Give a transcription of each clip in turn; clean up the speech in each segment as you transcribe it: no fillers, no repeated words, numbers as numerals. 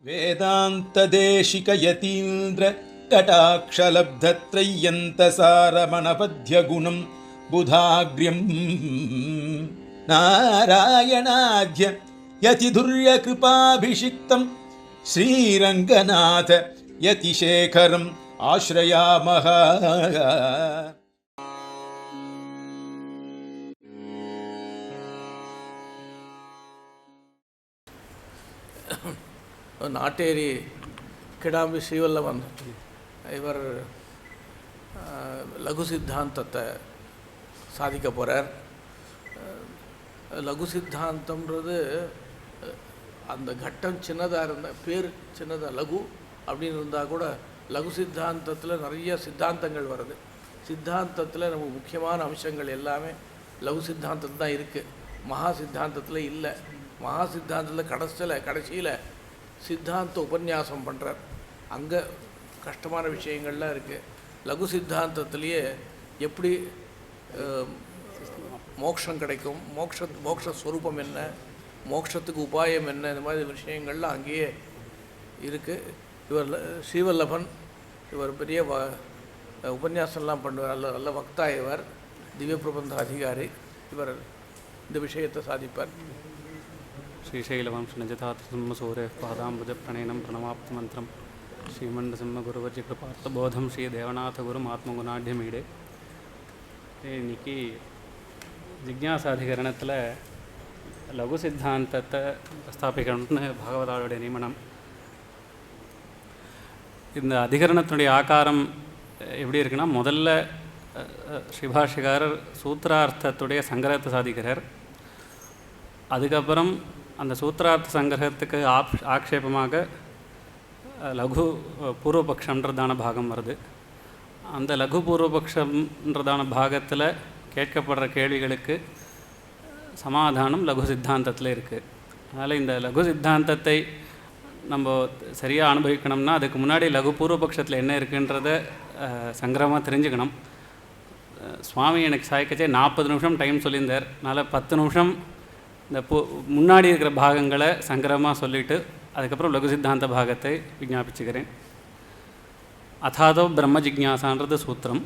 वेदान्तदेशिकयतीन्द्र कटाक्षलब्धत्रय्यन्तसारमणपद्यगुणं बुधाग्र्यं नारायणाद्य यतिधुर्यकृपाभिषिक्तं श्रीरङ्गनाथ यतिशेखरम् आश्रयामः. நாட்டேரி கிடாம்பி ஸ்ரீவல்லவன் இவர் லகு சித்தாந்தத்தை சாதிக்க போகிறார். லகு சித்தாந்தம்ன்றது அந்த கட்டம் சின்னதாக இருந்தால் பேர் சின்னதாக லகு அப்படின்னு இருந்தால் கூட லகு சித்தாந்தத்தில் நிறைய சித்தாந்தங்கள் வருது. சித்தாந்தத்தில் நம்ம முக்கியமான அம்சங்கள் எல்லாமே லகு சித்தாந்தத்தில் தான் இருக்குது, மகா சித்தாந்தத்தில் இல்லை. மகா சித்தாந்தத்தில் கடைசியில் சித்தாந்த உபன்யாசம் பண்ணுறார். அங்கே கஷ்டமான விஷயங்கள்லாம் இருக்குது. லகு சித்தாந்தத்திலேயே எப்படி மோட்சம் கிடைக்கும், மோட்சஸ்வரூபம் என்ன, மோட்சத்துக்கு உபாயம் என்ன, இந்த மாதிரி விஷயங்கள்லாம் அங்கேயே இருக்குது. இவர் ஸ்ரீவல்லபன், இவர் பெரிய உபன்யாசம்லாம் பண்ணுவார். நல்ல வக்தா. இவர் திவ்ய பிரபந்த அதிகாரி. இவர் இந்த விஷயத்தை சாதிப்பார். श्रीशैलवंशनजतात्मसूरे पादाम्बुजप्रणयनं प्रणवाप्तमन्त्रं श्रीमण्डसिंहगुरुवर्यकृपार्थबोधं श्रीदेवनाथगुरुमात्मगुणाढ्यमीडे. இன்னைக்கு ஜிக்ஞாசாதிகரணத்தில் லகு சித்தாந்தத்தை ஸ்தாபிக்கணும்னு பகவதாளுடைய நியமனம். இந்த அதிகரணத்தினுடைய ஆக்காரம் எப்படி இருக்குன்னா, முதல்ல ஸ்ரீபாஷ்யக்காரர் சூத்திரார்த்தத்துடைய சங்கரத்தை சாதிக்கிறார். அதுக்கப்புறம் அந்த சூத்திரார்த்த சங்கிரகத்துக்கு ஆக்ஷேபமாக லகு பூர்வபக்ஷன்றதான பாகம் வருது. அந்த லகு பூர்வபக்ஷன்றதான பாகத்தில் கேட்கப்படுற கேள்விகளுக்கு சமாதானம் லகு சித்தாந்தத்தில் இருக்குது. அதனால் இந்த லகு சித்தாந்தத்தை நம்ம சரியாக அனுபவிக்கணும்னா அதுக்கு முன்னாடி லகு பூர்வபக்ஷத்தில் என்ன இருக்குன்றத சங்கிரமாக தெரிஞ்சுக்கணும். சுவாமி எனக்கு சாய்க்கச்சே 40 நிமிஷம் டைம் சொல்லியிருந்தார். அதனால் 10 நிமிஷம் இந்த முன்னாடி இருக்கிற பாகங்களை சங்கரமாக சொல்லிவிட்டு அதுக்கப்புறம் லகு சித்தாந்த பாகத்தை விஞ்ஞாபிச்சுக்கிறேன். அதாதோ பிரம்ம ஜிக்ஞாசான்றது சூத்திரம்.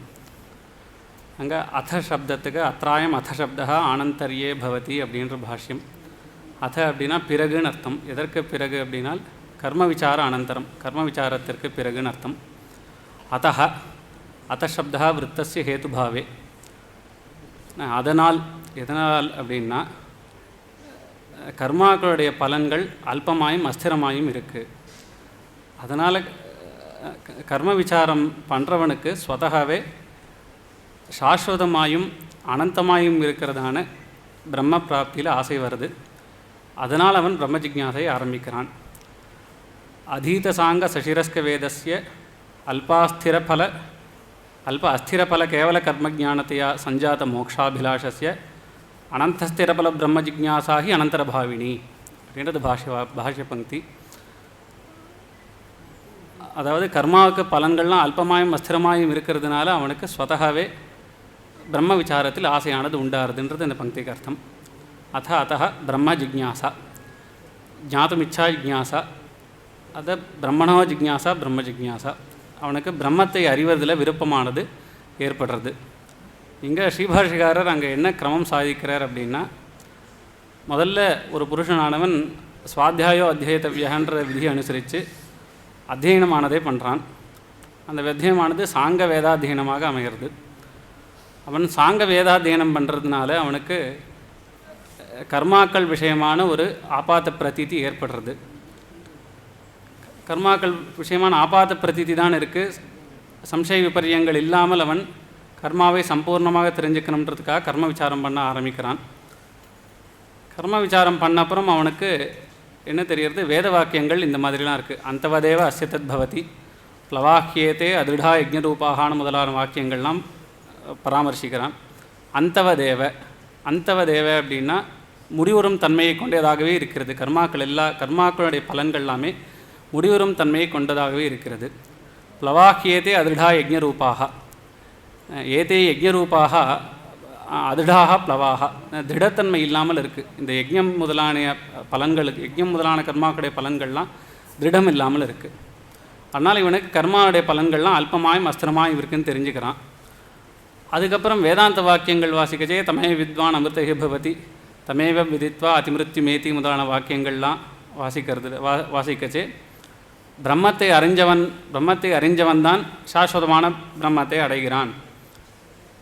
அங்கே அத சப்தத்துக்கு அத்ராயம் அத சப்தா ஆனந்தரியே பவதி அப்படின்ற பாஷ்யம். அத அப்படின்னா பிறகுன்னு அர்த்தம். எதற்கு பிறகு அப்படின்னால் கர்ம விசார அனந்தரம், கர்ம விசாரத்திற்கு பிறகுன்னு அர்த்தம். அத்தः அத சப்தா விருத்தஸ்ய ஹேதுபாவே. அதனால் எதனால் அப்படின்னா கர்மாக்களுடைய பலன்கள் அல்பமாயும் அஸ்திரமாயும் இருக்குது. அதனால் கர்ம விசாரம் பண்ணுறவனுக்கு ஸ்வதகாவே சாஸ்வதமாயும் அனந்தமாயும் இருக்கிறதான பிரம்ம பிராப்தியில் ஆசை வருது. அதனால் அவன் பிரம்ம ஜிக்ஞாசை ஆரம்பிக்கிறான். அதீத சாங்க சசிரஸ்க வேதஸ்ய அல்ப அஸ்திரபல கேவல கர்மஜானத்தையா சஞ்சாத மோக்ஷாபிலாஷஸ்ய அனந்தஸ்திரபல பிரம்ம ஜிக்ஞாசாகி அனந்தரபாவினி அப்படின்றது பாஷ்ய பங்கி. அதாவது கர்மாவுக்கு பலன்கள்லாம் அல்பமாயும் அஸ்திரமாயும் இருக்கிறதுனால அவனுக்கு ஸ்வதகாவே பிரம்ம விசாரத்தில் ஆசையானது உண்டாருதுன்றது இந்த பங்கிக்கு அர்த்தம். அத்த பிரம்ம ஜிக்ஞாசா ஜாத்துமிச்சா ஜிக்ஞாசா, அதை பிரம்மணோ ஜிக்ஞாசா பிரம்ம ஜிக்ஞாசா. அவனுக்கு பிரம்மத்தை அறிவதில் விருப்பமானது ஏற்படுறது. இங்கே ஸ்ரீபாஷ்யக்காரர் அங்கே என்ன கிரமம் சாதிக்கிறார் அப்படின்னா, முதல்ல ஒரு புருஷனானவன் சுவாத்தியாயோ அத்தியேதவ்யன்ற விதியை அனுசரித்து அத்தியனமானதே பண்ணுறான். அந்த வித்தியமானது சாங்க வேதாத்தியனமாக அமைகிறது. அவன் சாங்க வேதாத்தியனம் பண்ணுறதுனால அவனுக்கு கர்மாக்கள் விஷயமான ஒரு ஆபாத்த பிரதீதி ஏற்படுறது. கர்மாக்கள் விஷயமான ஆபாத்த பிரதீதி தான் இருக்குது. சம்சய விபரியங்கள் இல்லாமல் அவன் கர்மாவை சம்பூர்ணமாக தெரிஞ்சுக்கணுன்றதுக்காக கர்ம விசாரம் பண்ண ஆரம்பிக்கிறான். கர்ம விசாரம் பண்ண அப்புறம் அவனுக்கு என்ன தெரிகிறது, வேத வாக்கியங்கள் இந்த மாதிரிலாம் இருக்குது. அந்தவதேவ அஸ்யதத் பவதி, ப்ளவாக்கியேதே அதிருடா யஜ்ஞரூபாகான முதலான வாக்கியங்கள்லாம் பராமர்சிக்கிறான். அந்தவதேவ அப்படின்னா முடிவுறும் தன்மையை கொண்டதாகவே இருக்கிறது. கர்மாக்களுடைய பலன்கள் எல்லாமே முடிவுறும் தன்மையை கொண்டதாகவே இருக்கிறது. ப்ளவாக்கியேதே அதிருடா யஜ்ஞரூபாக, ஏதே யஜ்ஞரூபாக அதிடாக ப்ளவாக, திடத்தன்மை இல்லாமல் இருக்குது. இந்த யஜ்ஞம் முதலான பலன்களுக்கு, யஜ்ஞம் முதலான கர்மாக்களுடைய பலன்கள்லாம் திருடம் இல்லாமல் இருக்குது. அதனால் இவனுக்கு கர்மாவுடைய பலன்கள்லாம் அல்பமாயும் அஸ்திரமாயும் இருக்குன்னு தெரிஞ்சுக்கிறான். அதுக்கப்புறம் வேதாந்த வாக்கியங்கள் வாசிக்கச்சே தமேவ வித்வான் அமிர்தஹி பவதி தமேவ விதித்வா அதிமிருத்யு மேதி முதலான வாக்கியங்கள்லாம் வாசிக்கச்சே பிரம்மத்தை அறிஞ்சவன் தான் சாஸ்வதமான பிரம்மத்தை அடைகிறான்.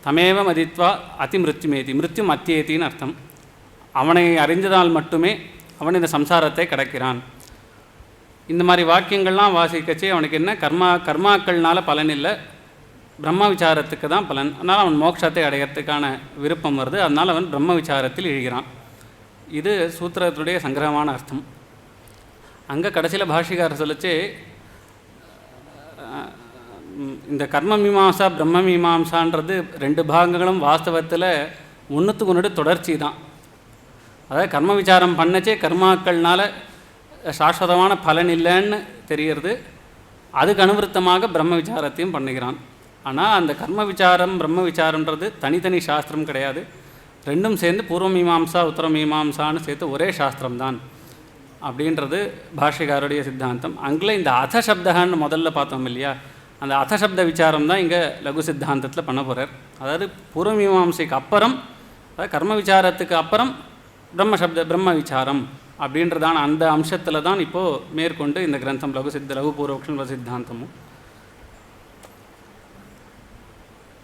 தமேவ மதித்வா அதிமிருத்யுமேதி மிருத்யும் அத்தியேத்தின்னு அர்த்தம். அவனை அறிந்ததால் மட்டுமே அவன் இந்த சம்சாரத்தை கடக்கிறான். இந்த மாதிரி வாக்கியங்கள்லாம் வாசிக்கச்சே அவனுக்கு என்ன கர்மாக்கள்னால பலன் இல்லை, பிரம்ம விசாரத்துக்கு தான் பலன். அதனால் அவன் மோட்சத்தை அடையிறதுக்கான விருப்பம் வருது. அதனால் அவன் பிரம்ம விசாரத்தில் எழுகிறான். இது சூத்திரத்துடைய சங்கிரகமான அர்த்தம். அங்கே கடைசியில் பாஷ்யக்காரர் சொல்லிச்சு, இந்த கர்ம மீமாம்சா பிரம்ம மீமாம்சான்றது ரெண்டு பாகங்களும் வாஸ்தவத்தில் ஒன்றுத்துக்கு ஒன்று தொடர்ச்சி தான். அதாவது கர்ம விசாரம் பண்ணச்சே கர்மாக்கள்னால சாஸ்வதமான பலன் இல்லைன்னு தெரிகிறது. அதுக்கு அனுவருத்தமாக பிரம்ம விசாரத்தையும் பண்ணுகிறான். ஆனால் அந்த கர்ம விசாரம் பிரம்ம விசாரன்றது தனித்தனி சாஸ்திரம் கிடையாது. ரெண்டும் சேர்ந்து பூர்வ மீமாம்சா உத்தர மீமாம்சான்னு சேர்த்து ஒரே சாஸ்திரம்தான் அப்படின்றது பாஷ்யக்காரருடைய சித்தாந்தம். அங்கே இந்த அத சப்தகான்னு முதல்ல பார்த்தோம் இல்லையா, அந்த அத சப்த விசாரம் தான் இங்கே லகு சித்தாந்தத்தில் பண்ண போகிறார். அதாவது பூர்வ மீமாம்சைக்கு அப்புறம், அதாவது கர்ம விசாரத்துக்கு அப்புறம் பிரம்ம விசாரம் அப்படின்றதான அந்த அம்சத்தில் தான் இப்போது மேற்கொண்டு இந்த கிரந்தம் லகு பூர்வபக்ஷம் சித்தாந்தமும்.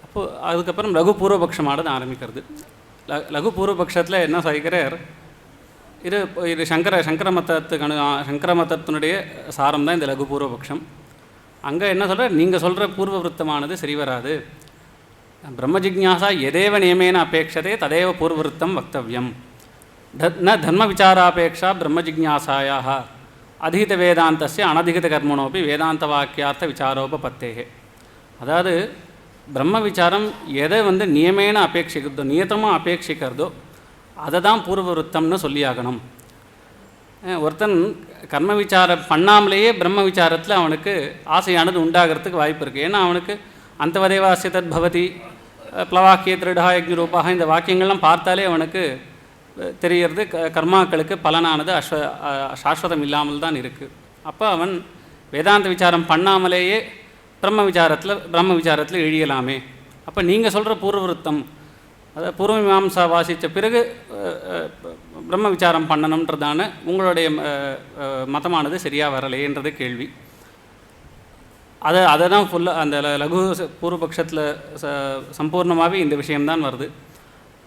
அப்போது அதுக்கப்புறம் லகு பூர்வபக்ஷமானது ஆரம்பிக்கிறது. லகு பூர்வபக்ஷத்தில் என்ன சொல்கிறார், இது சங்கர மதத்தினுடைய சாரம் தான் இந்த லகு பூர்வபக்ஷம். அங்கே என்ன சொல்கிறார், நீங்கள் சொல்கிற பூர்வ விருத்தமானது சரி வராது. பிரம்ம ஜிக்ஞாசா எதேவ நியமேன அபேட்சதே ததேவ பூர்வவிருத்தம் வக்தவ்யம் ந தர்ம விசாராபேட்சா பிரம்ம ஜிக்ஞாசாயாக அதிகித வேதாந்தஸ்ய அனதிகித கர்மணோப்பி வேதாந்த வாக்கியார்த்த விசாரோபத்தேகே. அதாவது பிரம்ம விசாரம் எதை நியமேன அபேட்சிக்கிறதோ, நியத்தமாக அபேட்சிக்கிறதோ அதை தான் பூர்வவிருத்தம்னு சொல்லியாகணும். ஒருத்தன் கர்ம விசாரம் பண்ணாமலேயே பிரம்ம விசாரத்தில் அவனுக்கு ஆசையானது உண்டாகிறதுக்கு வாய்ப்பு இருக்குது. ஏன்னா அவனுக்கு அந்தவதேவாசிய தத் பவதி ப்ளவாக்கிய திருடா யஜ்ஞரூபாக இந்த வாக்கியங்கள்லாம் பார்த்தாலே அவனுக்கு தெரிகிறது கர்மாக்களுக்கு பலனானது சாஸ்வதம் இல்லாமல் தான் இருக்குது. அப்போ அவன் வேதாந்த விசாரம் பண்ணாமலேயே பிரம்ம விசாரத்தில் எழியலாமே. அப்போ நீங்கள் சொல்கிற பூர்வவிருத்தம், அதாவது பூர்வ மீமாம்சா வாசித்த பிறகு பிரம்ம விசாரம் பண்ணணுன்றதான உங்களுடைய மதமானது சரியாக வரலையேன்றது கேள்வி. அதை தான் ஃபுல்லாக அந்த லகு பூர்வபக்ஷத்தில் சம்பூர்ணமாகவே இந்த விஷயம்தான் வருது.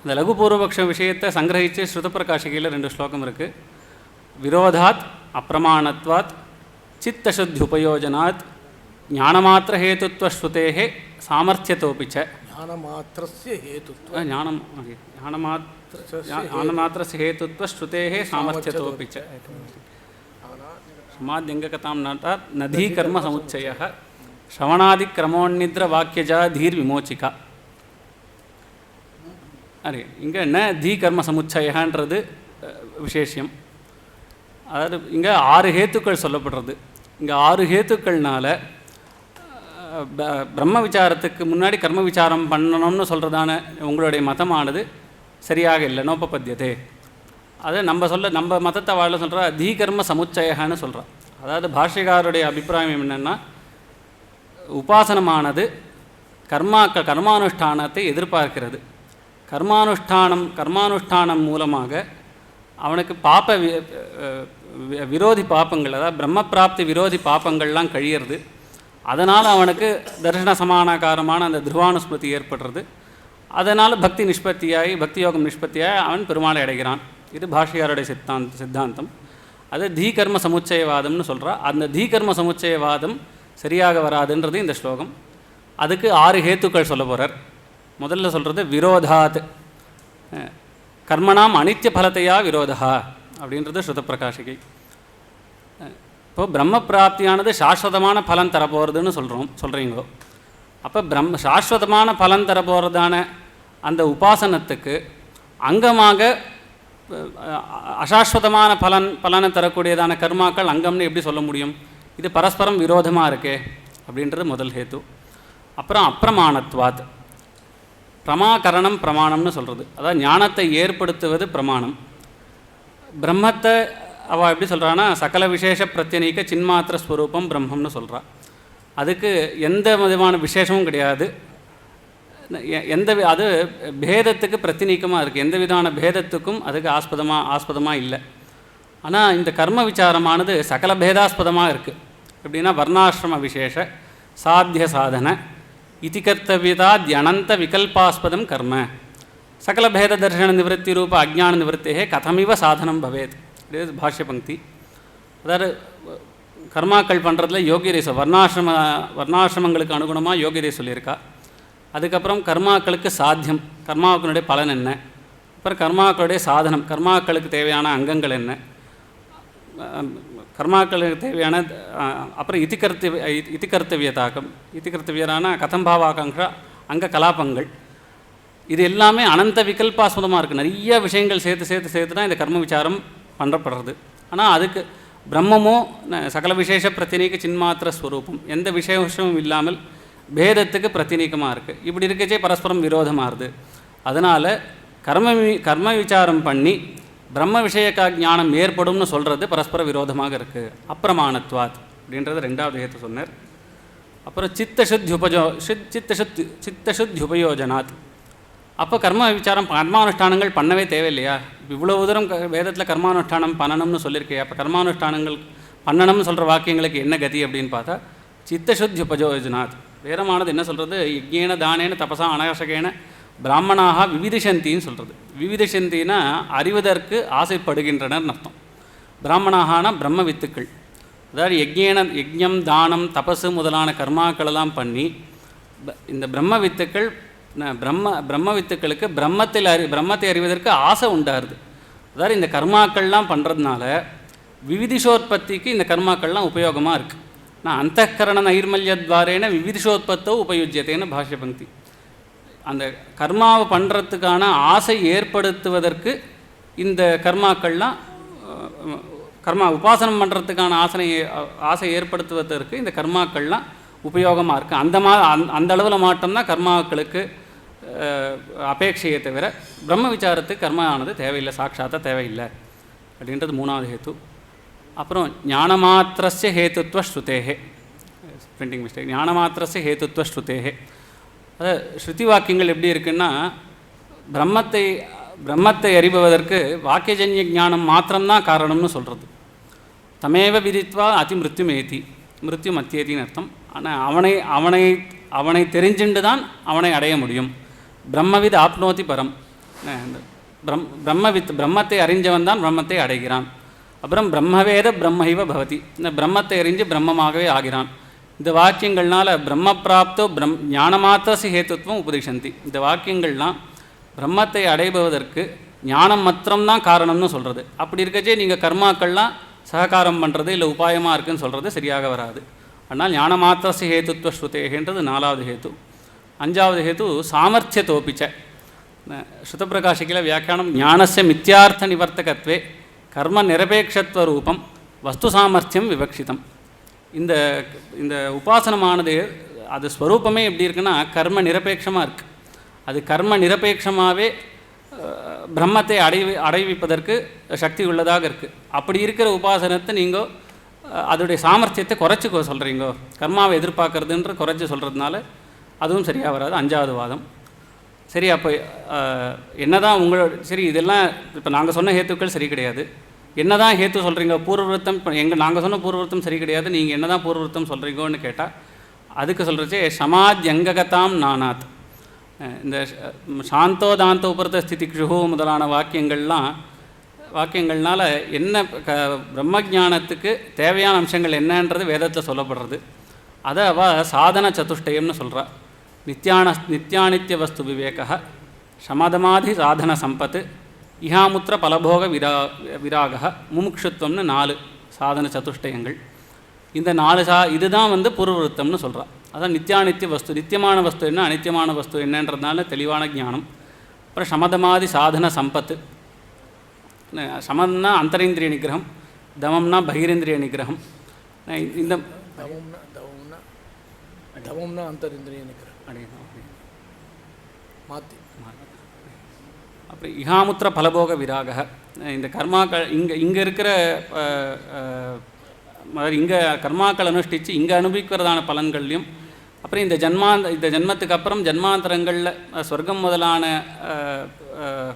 அந்த லகு பூர்வபக்ஷ விஷயத்தை சங்கிரகித்து ஸ்ருதப்பிரகாஷிகையில் 2 ஸ்லோகம் இருக்குது. விரோதாத் அப்பிரமாணத்வாத் சித்தசுத்யுபயோஜனாத் ஞானமாத்திர ஹேதுத்வஸ்ருதேஹே சாமர்த்தியத்தோபிச்ச ஞானமாத்திரஸ்ய ஹேதுத்வஸ்ருதேஹே சாமர்த்தியத்தோபிச்ச சமாத்யங்ககதாம் நாட்டாத் நதி கர்ம சமுச்சயः ஸ்ரவணாதிக்ரமோன்னித்ர வாக்கியஜா தீர் விமோச்சிகா. அரே இங்கே ந தி கர்ம சமுச்சயன்றது விசேஷம். அதாவது இங்கே 6 ஹேத்துக்கள் சொல்லப்படுறது. இங்கே 6 ஹேத்துக்கள்னால பிரம்ம விசாரத்துக்கு முன்னாடி கர்ம விசாரம் பண்ணணும்னு சொல்கிறதான உங்களுடைய மதமானது சரியாக இல்லை, நோப்பபத்தியதே. அதை நம்ம மதத்தை வாழ சொல்கிற தி கர்ம சமுச்சயன்னு சொல்கிறோம். அதாவது பாஷ்யக்காரருடைய அபிப்பிராயம் என்னென்னா, உபாசனமானது கர்மானுஷ்டானத்தை எதிர்பார்க்கிறது. கர்மானுஷ்டானம் மூலமாக அவனுக்கு விரோதி பாப்பங்கள், அதாவது பிரம்ம பிராப்தி விரோதி பாப்பங்கள்லாம் கழியிறது. அதனால் அவனுக்கு தர்ஷன சமானாகாரமான அந்த துருவானுஸ்மிருதி ஏற்படுறது. அதனால் பக்தி யோகம் நிஷ்பத்தியாகி அவன் பெருமாளை அடைகிறான். இது பாஷ்யக்காரருடைய சித்தாந்தம். அது தீகர்ம சமுச்சயவாதம்னு சொல்கிறா. அந்த தீகர்ம சமுச்சயவாதம் சரியாக வராதுன்றது இந்த ஸ்லோகம். அதுக்கு 6 ஹேத்துக்கள் சொல்ல போகிறார். முதல்ல சொல்கிறது விரோதாத், கர்மணாம் அனித்திய பலத்தையா விரோதா அப்படின்றது ஸ்ருதப்பிரகாஷிகை. இப்போது பிரம்ம பிராப்தியானது சாஸ்வதமான பலன் தரப்போகிறதுன்னு சொல்கிறீங்களோ, அப்போ சாஸ்வதமான பலன் தரப்போகிறதான அந்த உபாசனத்துக்கு அங்கமாக அசாஸ்வதமான பலனை தரக்கூடியதான கர்மாக்கள் அங்கம்னு எப்படி சொல்ல முடியும்? இது பரஸ்பரம் விரோதமாக இருக்கே அப்படின்றது முதல் ஹேத்து. அப்புறம் அப்பிரமாணத்வாத், பிரமாணம்னு சொல்கிறது. அதாவது ஞானத்தை ஏற்படுத்துவது பிரமாணம். பிரம்மத்தை அவள் எப்படி சொல்கிறான்னா சகல விசேஷ பிரத்யநீக சின்மாத்திர ஸ்வரூபம் பிரம்மம்னு சொல்கிறா. அதுக்கு எந்த விதமான விசேஷமும் கிடையாது. அது பேதத்துக்கு பிரத்திநீக்கமாக இருக்குது. எந்த விதமான பேதத்துக்கும் அதுக்கு ஆஸ்பதமாக இல்லை. ஆனால் இந்த கர்ம விசாரமானது சகல பேதாஸ்பதமாக இருக்குது. எப்படின்னா வர்ணாசிரம விசேஷ சாத்திய சாதன இதி கர்த்தவியதாத்யனந்த விகல்பாஸ்பதம் கர்ம சகல பேத தர்ஷன நிவத்தி ரூப அஜ்ஞான நிவர்த்தே கதமிவ சாதனம் பவேத். இது பாஷ்ய பங்கி. அதாவது கர்மாக்கள் பண்ணுறதுல யோகியதை வர்ணாசிரமங்களுக்கு அனுகுணமாக யோகியதை சொல்லியிருக்கா. அதுக்கப்புறம் கர்மாக்களுக்கு சாத்தியம், கர்மாக்களுடைய பலன் என்ன, அப்புறம் கர்மாக்களுடைய சாதனம், கர்மாக்களுக்கு தேவையான அங்கங்கள் என்ன, கர்மாக்களுக்கு தேவையான அப்புறம் இதிகர்த்தவியரான கதம்பாவாகாங்ஷா அங்க கலாபங்கள், இது எல்லாமே அனந்த விகல்பாஸ்பதமாக இருக்குது. நிறைய விஷயங்கள் சேர்த்து தான் இந்த கர்ம விசாரம் பண்ணப்படுறது. ஆனால் அதுக்கு பிரம்மமோ சகல விசேஷ பிரத்தினீக சின்மாத்திர ஸ்வரூபம், எந்த விசேஷமும் இல்லாமல் பேதத்துக்கு பிரத்தினீகமாக இருக்குது. இப்படி இருக்கச்சே பரஸ்பரம் விரோதமாகுது. அதனால் கர்ம விசாரம் பண்ணி பிரம்ம விஷயக்கா ஞானம் ஏற்படும்னு சொல்கிறது பரஸ்பர விரோதமாக இருக்குது. அப்பிரமாணத்வாத் அப்படின்றது ரெண்டாவது ஹேத்து சொன்னார். அப்புறம் சித்தசுத்தி உபயோஜனாத். அப்போ கர்ம விசாரம் கர்மானுஷ்டானங்கள் பண்ணவே தேவையில்லையா? இவ்வளவு தூரம் வேதத்தில் கர்மானுஷ்டானம் பண்ணணும்னு சொல்லியிருக்கே, அப்போ கர்மானுஷ்டானங்கள் பண்ணணும்னு சொல்கிற வாக்கியங்களுக்கு என்ன கதி அப்படின்னு பார்த்தா சித்தசுத்தி உபயோஜனாத். வேதமானது என்ன சொல்கிறது? யஜ்ஞேன தானேன தபசா அனாசகேன பிராமணாக விவிதிஷந்தின்னு சொல்கிறது. விவிதிஷந்தின்னா அறிவதற்கு ஆசைப்படுகின்றனர் அர்த்தம். பிராமணாகனா பிரம்ம வித்துக்கள். அதாவது யஜ்ஞம் தானம் தபசு முதலான கர்மாக்களெல்லாம் பண்ணி இந்த பிரம்ம வித்துக்கள் பிரம்ம வித்துக்களுக்கு பிரம்மத்தை அறிவதற்கு ஆசை உண்டாருது. அதாவது இந்த கர்மாக்கள்லாம் பண்ணுறதுனால விவிதிஷோத்பத்திக்கு இந்த கர்மாக்கள்லாம் உபயோகமாக இருக்குது. நான் அந்தఃகரண நைர்மல்யத்வாரேன விவிதிஷோத்பத்தோ உபயுஜ்யத்தேன்னு பாஷ்ய பங்கி. அந்த கர்மாவை பண்ணுறதுக்கான ஆசை ஏற்படுத்துவதற்கு இந்த கர்மாக்கள்லாம் உபாசனம் பண்ணுறதுக்கான ஆசை ஏற்படுத்துவதற்கு இந்த கர்மாக்கள்லாம் உபயோகமாக இருக்குது. அந்த அளவில் மாட்டோம்னா கர்மாக்களுக்கு அபேட்சையை தவிர பிரம்ம விசாரத்துக்கு கர்மானது தேவையில்லை, சாட்சாத்தாக தேவையில்லை அப்படின்றது மூணாவது ஹேத்து. அப்புறம் ஞானமாத்திரஸ்ய ஹேத்துத்வ ஸ்ருதேஹே, பிரிண்டிங் மிஸ்டேக், ஞானமாத்திரஸ்ய ஹேத்துத்வ ஸ்ருதேஹே. அதாவது ஸ்ருதி வாக்கியங்கள் எப்படி இருக்குன்னா பிரம்மத்தை அறிபவதற்கு வாக்கியஜன்ய ஞானம் மாத்திரம்தான் காரணம்னு சொல்கிறது. தமேவ விதித்வா அதி மிருத்யு மத்தியேத்தின்னு அர்த்தம். ஆனால் அவனை தெரிஞ்சுண்டு தான் அவனை அடைய முடியும். பிரம்மவித் ஆப்னோதி பரம். பிரம்மத்தை அறிஞ்சவன் தான் பிரம்மத்தை அடைகிறான். அப்புறம் பிரம்மவேத பிரம்மைவ பவதி, இந்த பிரம்மத்தை அறிஞ்சு பிரம்மமாகவே ஆகிறான். இந்த வாக்கியங்கள்னால பிரம்ம பிராப்தோ ஞானமாத்திரசி ஹேத்துவம் உபதிஷந்தி. இந்த வாக்கியங்கள்லாம் பிரம்மத்தை அடைபவதற்கு ஞானம் மாத்திரம்தான் காரணம்னு சொல்கிறது. அப்படி இருக்கச்சே நீங்கள் கர்மாக்கள்லாம் சககாரம் பண்ணுறது இல்லை உபாயமாக இருக்குதுன்னு சொல்கிறது சரியாக வராது. ஆனால் ஞானமாத்திரசி ஹேத்துத்வ ஸ்ருதேன்றது நாலாவது ஹேத்து. அஞ்சாவது ஹேத்து சாமர்த்தியத்தோப்பிச்ச. ஸ்ருதப்பிரகாசிக்கில் வியாக்கியானம் ஞானஸ்ய மித்யார்த்த நிவர்த்தகத்வே கர்ம நிரபேட்சத்துவ ரூபம் வஸ்து சாமர்த்தியம் விவக்ஷிதம். இந்த உபாசனமானது அது ஸ்வரூபமே எப்படி இருக்குன்னா கர்ம நிரபேட்சமாக இருக்குது. அது கர்ம நிரபேட்சமாகவே பிரம்மத்தை அடைவிப்பதற்கு சக்தி உள்ளதாக இருக்குது. அப்படி இருக்கிற உபாசனத்தை நீங்கள் அதோடைய சாமர்த்தியத்தை குறைச்சி சொல்கிறீங்க, கர்மாவை எதிர்பார்க்கறதுன்ற குறைச்சி சொல்கிறதுனால அதுவும் சரியாக வராது. அஞ்சாவது வாதம். சரி, அப்போ என்ன தான் உங்களோட சரி இதெல்லாம் இப்போ நாங்கள் சொன்ன ஹேத்துக்கள் சரி கிடையாது. என்ன தான் ஹேத்து சொல்கிறீங்க? பூர்வவருத்தம் இப்போ நாங்கள் சொன்ன பூர்வவருத்தம் சரி கிடையாது, நீங்கள் என்ன தான் பூர்வவருத்தம் சொல்கிறீங்கன்னு கேட்டால் அதுக்கு சொல்கிறச்சே சமாத்யங்ககதாம் நானாத். இந்த சாந்தோதாந்த உபரத ஸ்திதிக்ஷு முதலான வாக்கியங்கள்னால என்ன பிரம்மஜானத்துக்கு தேவையான அம்சங்கள் என்னன்றது வேதத்தில் சொல்லப்படுறது. அதை அவள் சாதன சதுஷ்டயம்னு சொல்கிறா. நித்யானித்ய வஸ்து விவேக சமதமாதி சாதன சம்பத்து இஹாமுத்திர பலபோக விராக முமுக்ஷுத்வம்னு 4 சாதன சதுஷ்டயங்கள். இந்த 4 இதுதான் பூர்வவருத்தம்னு சொல்கிறா. அதான் நித்யானித்ய வஸ்து, நித்தியமான வஸ்து என்ன அனித்தியமான வஸ்து என்னன்றதுனால தெளிவான ஞானம். அப்புறம் சமதமாதி சாதன சம்பத்து. சமம்னா அந்தரேந்திரிய நிகிரகம், தமம்னா பகிரேந்திரிய நிகிரகம். இந்த தமம்னா அந்தரேந்திரிய நிகிரகம் மாற்றி அப்புறம் இஹாமுத்திர பலபோக விராக, இந்த கர்மாக்கள் இங்கே இருக்கிற இங்கே கர்மாக்கள் அனுஷ்டித்து இங்கே அனுபவிக்கிறதான பலன்கள்லையும், அப்புறம் இந்த ஜென்மத்துக்கு அப்புறம் ஜென்மாந்தரங்களில் சொர்க்கம் முதலான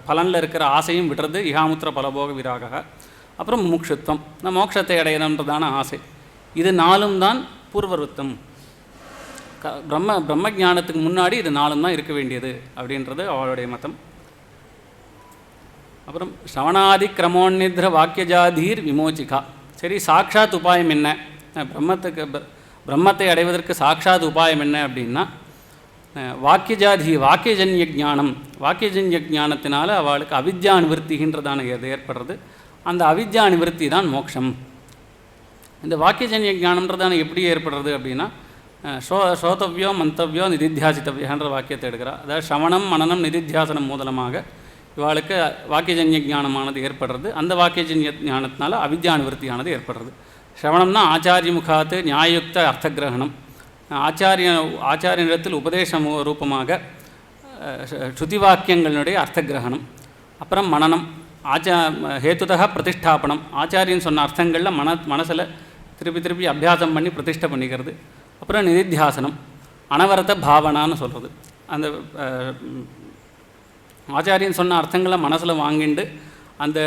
பலனில் இருக்கிற ஆசையும் விடுறது இஹாமுத்திர பலபோக விராக. அப்புறம் முமுட்சுத்வம், மோட்சத்தை அடையணுன்றதான ஆசை. இது 4 தான் பூர்வருத்தம். பிரம்ம ஞானத்துக்கு முன்னாடி இது 4 தான் இருக்க வேண்டியது அப்படின்றது அவளுடைய மதம். அப்புறம் ஸ்ரவணாதி கிரமோன்னித்ர வாக்கியஜாதீர் விமோச்சிகா. சரி, சாட்சாத் உபாயம் என்ன? பிரம்மத்தை அடைவதற்கு சாட்சாத் உபாயம் என்ன அப்படின்னா, வாக்கியஜன்ய ஞானம். வாக்கியஜன்ய ஞானத்தினால அவளுக்கு அவித்யா நிவர்த்திகின்றதான ஏற்படுறது. அந்த அவித்யா நிவர்த்தி தான் மோட்சம். இந்த வாக்கியஜன்ய ஞானம்ன்றதான எப்படி ஏற்படுறது அப்படின்னா, ஸ்ரோதவ்யோ மந்தவ்யோ நிதித்தியாசித்தவ்யன்ற வாக்கியத்தை எடுக்கிறார். அதாவது ஸ்ரவணம் மனனம் நிதித்தியாசனம் மூலமாக இவாளுக்கு வாக்கியஜன்ய ஞானமானது ஏற்படுறது. அந்த வாக்கியஜன்ய ஞானத்தினால அவித்யா நிவர்த்தியானது ஏற்படுறது. ஸ்ரவணம்னா ஆச்சாரிய முகாத்து நியாயுக்த அர்த்தகிரகணம். ஆச்சாரியனிடத்தில் உபதேச ரூபமாக ஸ்ருதி வாக்கியங்களுடைய அர்த்தகிரகணம். அப்புறம் மனனம், ஹேத்துதா பிரதிஷ்டாபனம். ஆச்சாரியன் சொன்ன அர்த்தங்களில் மனசில் திருப்பி அபியாசம் பண்ணி பிரதிஷ்டை பண்ணிக்கிறது. அப்புறம் நிதித்தியாசனம், அனவரத பாவனான்னு சொல்கிறது. அந்த ஆச்சாரியன் சொன்ன அர்த்தங்களை மனசில் வாங்கிண்டு அந்த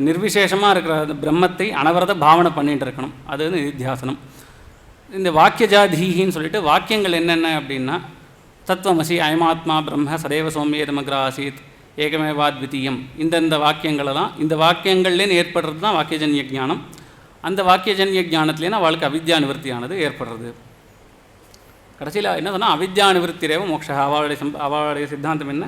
நிர்விசேஷமாக இருக்கிற அந்த பிரம்மத்தை அனவரத பாவனை பண்ணிகிட்டு இருக்கணும். அது வந்து நிதித்தியாசனம். இந்த வாக்கியஜாதீகின்னு சொல்லிட்டு வாக்கியங்கள் என்னென்ன அப்படின்னா, தத்துவமசி, அயமாத்மா பிரம்ம சதேவ சௌமியேதமக்ர ஆசீத் ஏகமேவாத்விதீயம். இந்த வாக்கியங்களெல்லாம், இந்த வாக்கியங்கள்லேன்னு ஏற்படுறது தான் வாக்கியஜன்ய ஞானம். அந்த வாக்கியஜன்ய ஞானத்துலேன்னு அவளுக்கு அவித்யா நிவர்த்தியானது ஏற்படுறது. கடைசியில் என்ன சொன்னால், அவித்யா நிவர்த்திரேவ மோட்ச. அவளுடைய சித்தாந்தம் என்ன?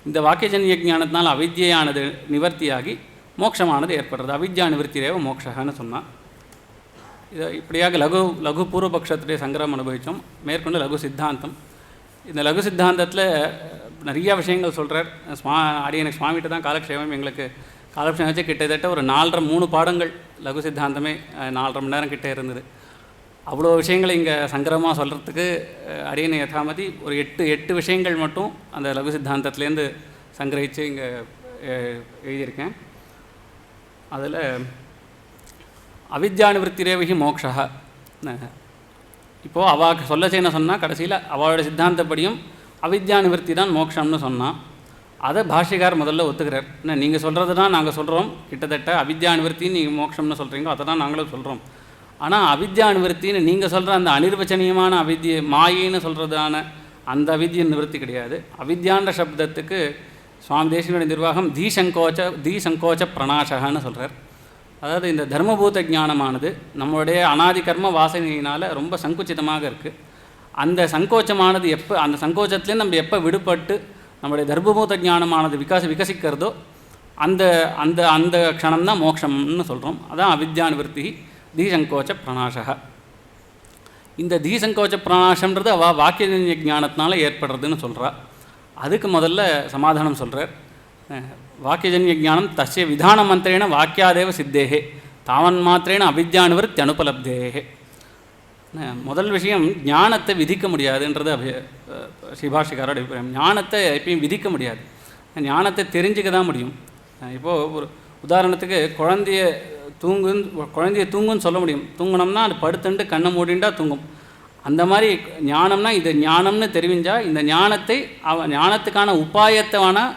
இந்த வாக்கியஜன்ய ஞானத்தினால் அவித்யானது நிவர்த்தியாகி மோட்சமானது ஏற்படுறது. அவித்யா நிவர்த்திரேவ மோட்சன்னு சொன்னால், இதை இப்படியாக லகு பூர்வபக்ஷத்துடைய சங்கிரகம் அனுபவித்தோம். மேற்கொண்டு லகு சித்தாந்தம். இந்த லகு சித்தாந்தத்தில் நிறைய விஷயங்கள் சொல்கிறார். அடியனுக்கு சுவாமிகிட்ட தான் காலக்ஷேபம். எங்களுக்கு காலக்ஷேபம் வச்சு கிட்டத்தட்ட ஒரு 4.5-3 பாடங்கள் லகு சித்தாந்தமே 4.5 மணி நேரம் கிட்டே இருந்தது. அவ்வளோ விஷயங்களை இங்கே சங்கிரமாக சொல்கிறதுக்கு அடியனை யதாமதி ஒரு 8 விஷயங்கள் மட்டும் அந்த லகு சித்தாந்தத்துலேருந்து சங்கிரகித்து இங்கே எழுதியிருக்கேன். அதில் அவித்யா நிவர்த்திரேவகி மோக்ஷா. இப்போது அவள் சொல்லச்சே என்ன சொன்னால், கடைசியில் அவளோட சித்தாந்தப்படியும் அவித்யா நிவர்த்தி தான் மோட்சம்னு சொன்னான். அதை பாஷ்யக்கார் முதல்ல ஒத்துக்கிறார். என்ன, நீங்கள் சொல்கிறது தான் நாங்கள் சொல்கிறோம், கிட்டத்தட்ட அவித்யா நிவர்த்தின்னு நீங்கள் மோட்சம்னு சொல்கிறீங்களோ அதை தான் நாங்களும் சொல்கிறோம். ஆனால் அவித்யா நிவர்த்தின்னு நீங்கள் சொல்கிற அந்த அனிர்வச்சனீயமான அவித்யை, மாயின்னு சொல்கிறதான அந்த அவித்ய நிவர்த்தி கிடையாது. அவித்யான்ற சப்தத்துக்கு சுவாமி தேசிகனுடைய நிர்வாகம் தீசங்கோச்ச பிரணாசகன்னு சொல்கிறார். அதாவது இந்த தர்மபூத ஞானமானது நம்மளுடைய அனாதி கர்ம வாசனையினால் ரொம்ப சங்குச்சிதமாக இருக்குது. அந்த சங்கோச்சமானது அந்த சங்கோச்சத்துலேருந்து நம்ம எப்போ விடுபட்டு நம்முடைய தர்மபூத ஞானமானது விகசிக்கிறதோ அந்த அந்த அந்த க்ஷணம்தான் மோட்சம்னு சொல்கிறோம். அதான் அவித்யா நிவர்த்தி தீசங்கோச்ச பிரணாசக. இந்த தீசங்கோச்ச பிரணாசம்ன்றது அவள் வாக்கியஜன்ய ஞானத்தினால ஏற்படுறதுன்னு சொல்கிறா. அதுக்கு முதல்ல சமாதானம் சொல்கிறார். வாக்கியஜன்ய ஞானம் தஸ்ய விதான மந்திரேன வாக்கியாதேவ சித்தேகே தாவன் மாத்திரேன அவித்யா நிவர்த்தி அனுபலப்தேகே. முதல் விஷயம், ஞானத்தை விதிக்க முடியாதுன்றது ஸ்ரீபாஷிகாரோட அபிப்பிராயம். ஞானத்தை எப்பயும் விதிக்க முடியாது, ஞானத்தை தெரிஞ்சுக்க தான் முடியும். இப்போது ஒரு உதாரணத்துக்கு குழந்தைய தூங்குன்னு சொல்ல முடியும். தூங்கினோம்னா அது படுத்துட்டு கண்ணை மூடிண்டா தூங்கும். அந்த மாதிரி ஞானம்னா இது ஞானம்னு தெரிவிஞ்சால் இந்த ஞானத்தை ஞானத்துக்கான உபாயத்தை வேணால்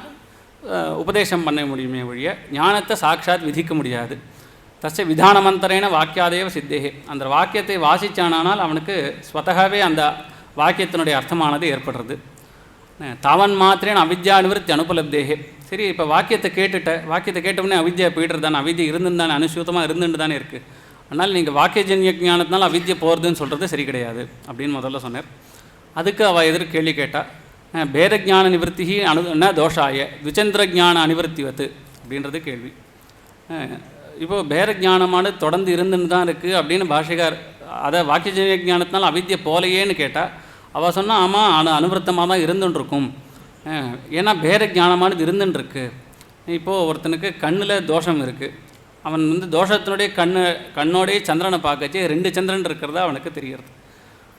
உபதேசம் பண்ண முடியுமே ஒழிய ஞானத்தை சாட்சாத் விதிக்க முடியாது. தஸ்ய விதான மந்திரேன வாக்கியாதேவ சித்தேகே. அந்த வாக்கியத்தை வாசித்தானால் அவனுக்கு ஸ்வதகாவே அந்த வாக்கியத்தினுடைய அர்த்தமானது ஏற்படுறது. தாவன் மாத்திரேன அவித்யா நிவர்த்தி அனுபலப்தேகே. சரி, இப்போ வாக்கியத்தை கேட்டவுடனே அவித்யா போய்ட்டு தானே, அவித்யை இருந்துன்னு தானே, அனுசூதமாக இருந்துட்டு தானே இருக்குது. அதனால் நீங்கள் வாக்கியஜன்ய ஞானத்தினால அவித்யை போகிறதுன்னு சொல்கிறது சரி கிடையாது அப்படின்னு முதல்ல சொன்னார். அதுக்கு அவள் எதிர்த்து கேள்வி கேட்டால், பேதஜான நிவர்த்தி ந தோஷாய துச்சந்திர ஜான அனிவர்த்திவத்து அப்படின்றது கேள்வி. இப்போது பேதஜானமானது தொடர்ந்து இருந்துன்னு தான் இருக்குது அப்படின்னு பாஷிகார் அதை வாக்கியஜன்ய ஞானத்தினால அவித்யை போலையேன்னு கேட்டால் அவள் சொன்னால், ஆமாம் அனுவர்த்தமாக தான் இருந்துன்ட்ருக்கும். ஏன்னா பேதஜானமானது இருந்துன்ட்ருக்கு. இப்போது ஒருத்தனுக்கு கண்ணில் தோஷம் இருக்குது, அவன் தோஷத்தினுடைய கண்ணோடைய சந்திரனை பார்க்கச்சு 2 சந்திரன் இருக்கிறதா அவனுக்கு தெரிகிறது.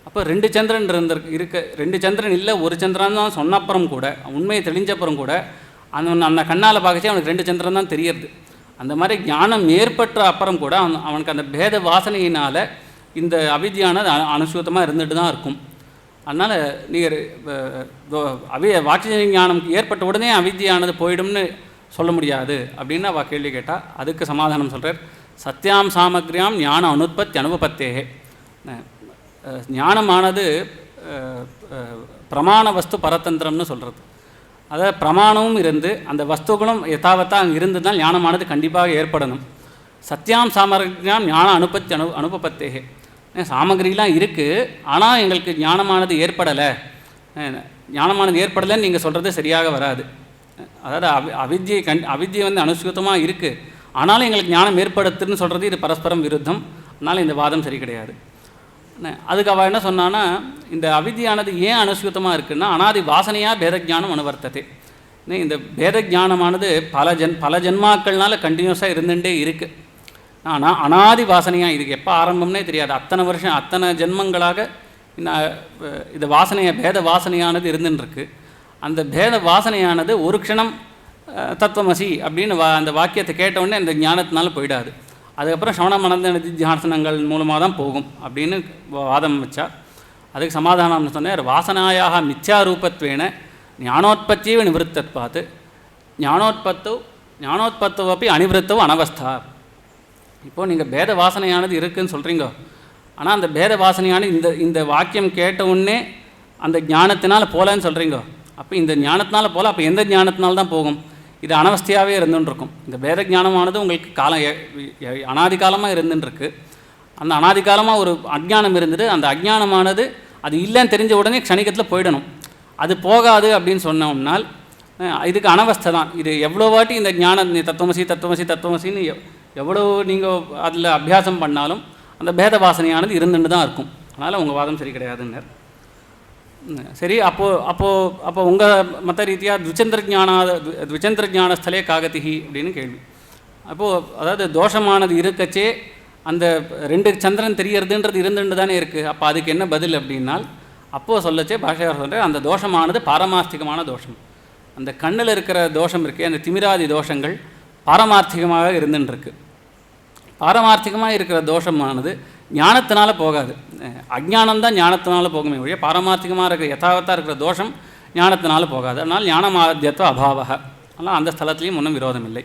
அப்போ 2 சந்திரன் 2 சந்திரன் இல்லை, ஒரு சந்திரன் தான் சொன்னப்புறம் கூட, உண்மையை தெளிஞ்சப்புறம் கூட அந்த கண்ணால் பார்க்கச்சே அவனுக்கு 2 சந்திரன் தான் தெரியறது. அந்த மாதிரி ஞானம் ஏற்பட்ட அப்புறம் கூட அவனுக்கு அந்த பேத வாசனையினால் இந்த அவித்யானது அனுசூத்தமாக இருந்துட்டு தான் இருக்கும். அதனால் நீங்கள் வாக்கிய ஞானம் ஏற்பட்ட உடனே அவித்யானது போயிடும்னு சொல்ல முடியாது அப்படின்னு அவள் கேள்வி கேட்டால் அதுக்கு சமாதானம் சொல்கிறார். சத்தியாம் சாமக்ரியாம் ஞான அனுற்பத்தி அனுபபத்தேகே. ஞானமானது பிரமாண வஸ்து பரதந்திரம்னு சொல்கிறது. அதாவது பிரமாணமும் இருந்து அந்த வஸ்துகளும் யதாவத்தாக அங்கே இருந்ததுனால் ஞானமானது கண்டிப்பாக ஏற்படணும். சத்தியாம் சாமக்ரியாம் ஞான அனுபத்தி அனுபபத்தேகே. சாமகிரிலாம் இருக்குது, ஆனால் எங்களுக்கு ஞானமானது ஏற்படலை, ஞானமானது ஏற்படலைன்னு நீங்கள் சொல்கிறது சரியாக வராது. அதாவது அவித்யை வந்து அனுசூத்தமாக இருக்குது, ஆனாலும் எங்களுக்கு ஞானம் ஏற்படுத்துன்னு சொல்கிறது இது பரஸ்பரம் விருத்தம். அதனால் இந்த வாதம் சரி கிடையாது. அதுக்கு அவள் என்ன சொன்னான்னா, இந்த அவித்யானது ஏன் அனுசூத்தமாக இருக்குன்னா அனாதி வாசனையாக பேதஜானம் அனுவர்த்தத்தை. இந்த பேதஜானமானது பல ஜென்மாக்கள்னால கண்டினியூஸாக இருந்துகிட்டே இருக்குது. ஆனால் அனாதி வாசனையாக இதுக்கு எப்போ ஆரம்பம்னே தெரியாது. அத்தனை வருஷம் அத்தனை ஜென்மங்களாக இந்த பேத வாசனையானது இருந்துருக்கு. அந்த பேத வாசனையானது ஒரு க்ஷணம் தத்துவமசி அப்படின்னு அந்த வாக்கியத்தை கேட்டவுடனே அந்த ஞானத்தினால போயிடாது. அதுக்கப்புறம் சவண மனந்த நிதித்தியாசனங்கள் மூலமாக தான் போகும் அப்படின்னு வாதம் வச்சா. அதுக்கு சமாதானம் சொன்னார். வாசனாயாக மித்யாரூபத்வேன ஞானோத்பத்தியே நிவத்தத்வாத்து ஞானோத்பத்தோ அப்படி அனிவருத்தோ அனவஸ்தா. இப்போது நீங்கள் பேத வாசனையானது இருக்குதுன்னு சொல்கிறீங்க, ஆனால் அந்த பேத வாசனையானது இந்த வாக்கியம் கேட்ட உடனே அந்த ஞானத்தினால் போகலன்னு சொல்கிறீங்க. அப்போ இந்த ஞானத்தினால போகல, அப்போ எந்த ஞானத்தினால தான் போகும்? இது அனவஸ்தையாகவே இருந்துருக்கும். இந்த பேத ஞானமானது உங்களுக்கு அனாதி காலமாக இருந்துருக்கு. அந்த அனாதி காலமாக ஒரு அஜ்ஞானம் இருந்துட்டு அந்த அஜ்ஞானமானது அது இல்லைன்னு தெரிஞ்ச உடனே க்ஷணிகத்தில் போயிடணும். அது போகாது அப்படின்னு சொன்னோம்னால் இதுக்கு அனவஸ்தை தான். இது எவ்வளோ வாட்டி இந்த ஞானம் தத்துவமசின்னு எவ்வளோ நீங்கள் அதில் அபியாசம் பண்ணாலும் அந்த பேத வாசனையானது இருந்துட்டு தான் இருக்கும். அதனால் உங்கள் வாதம் சரி கிடையாதுன்னர். சரி, அப்போது உங்கள் மற்ற ரீதியாக த்விச்சந்திர ஞானஸ்தலே காகதிகி அப்படின்னு கேள்வி. அப்போது அதாவது தோஷமானது இருக்கச்சே அந்த 2 சந்திரன் தெரியறதுன்றது இருந்துட்டு தானே இருக்குது. அப்போ அதுக்கு என்ன பதில் அப்படின்னால், அப்போது சொல்லச்சே பாஷையார் சொல்கிற அந்த தோஷமானது பாரமார்த்திகமான தோஷம். அந்த கண்ணில் இருக்கிற தோஷம் இருக்கே, அந்த திமிராதி தோஷங்கள் பாரமார்த்திகமாக இருந்துருக்கு. பாரமார்த்திகமாக இருக்கிற தோஷமானது ஞானத்தினால போகாது. அஜ்ஞானம்தான் ஞானத்தினால போகுமே ஒழிய பாரமார்த்திகமாக இருக்கிற யதாவத்தாக இருக்கிற தோஷம் ஞானத்தினால போகாது. அதனால் ஞானமாத்தியத்துவ அபாவக. ஆனால் அந்த ஸ்தலத்துலேயும் ஒன்றும் விரோதம் இல்லை.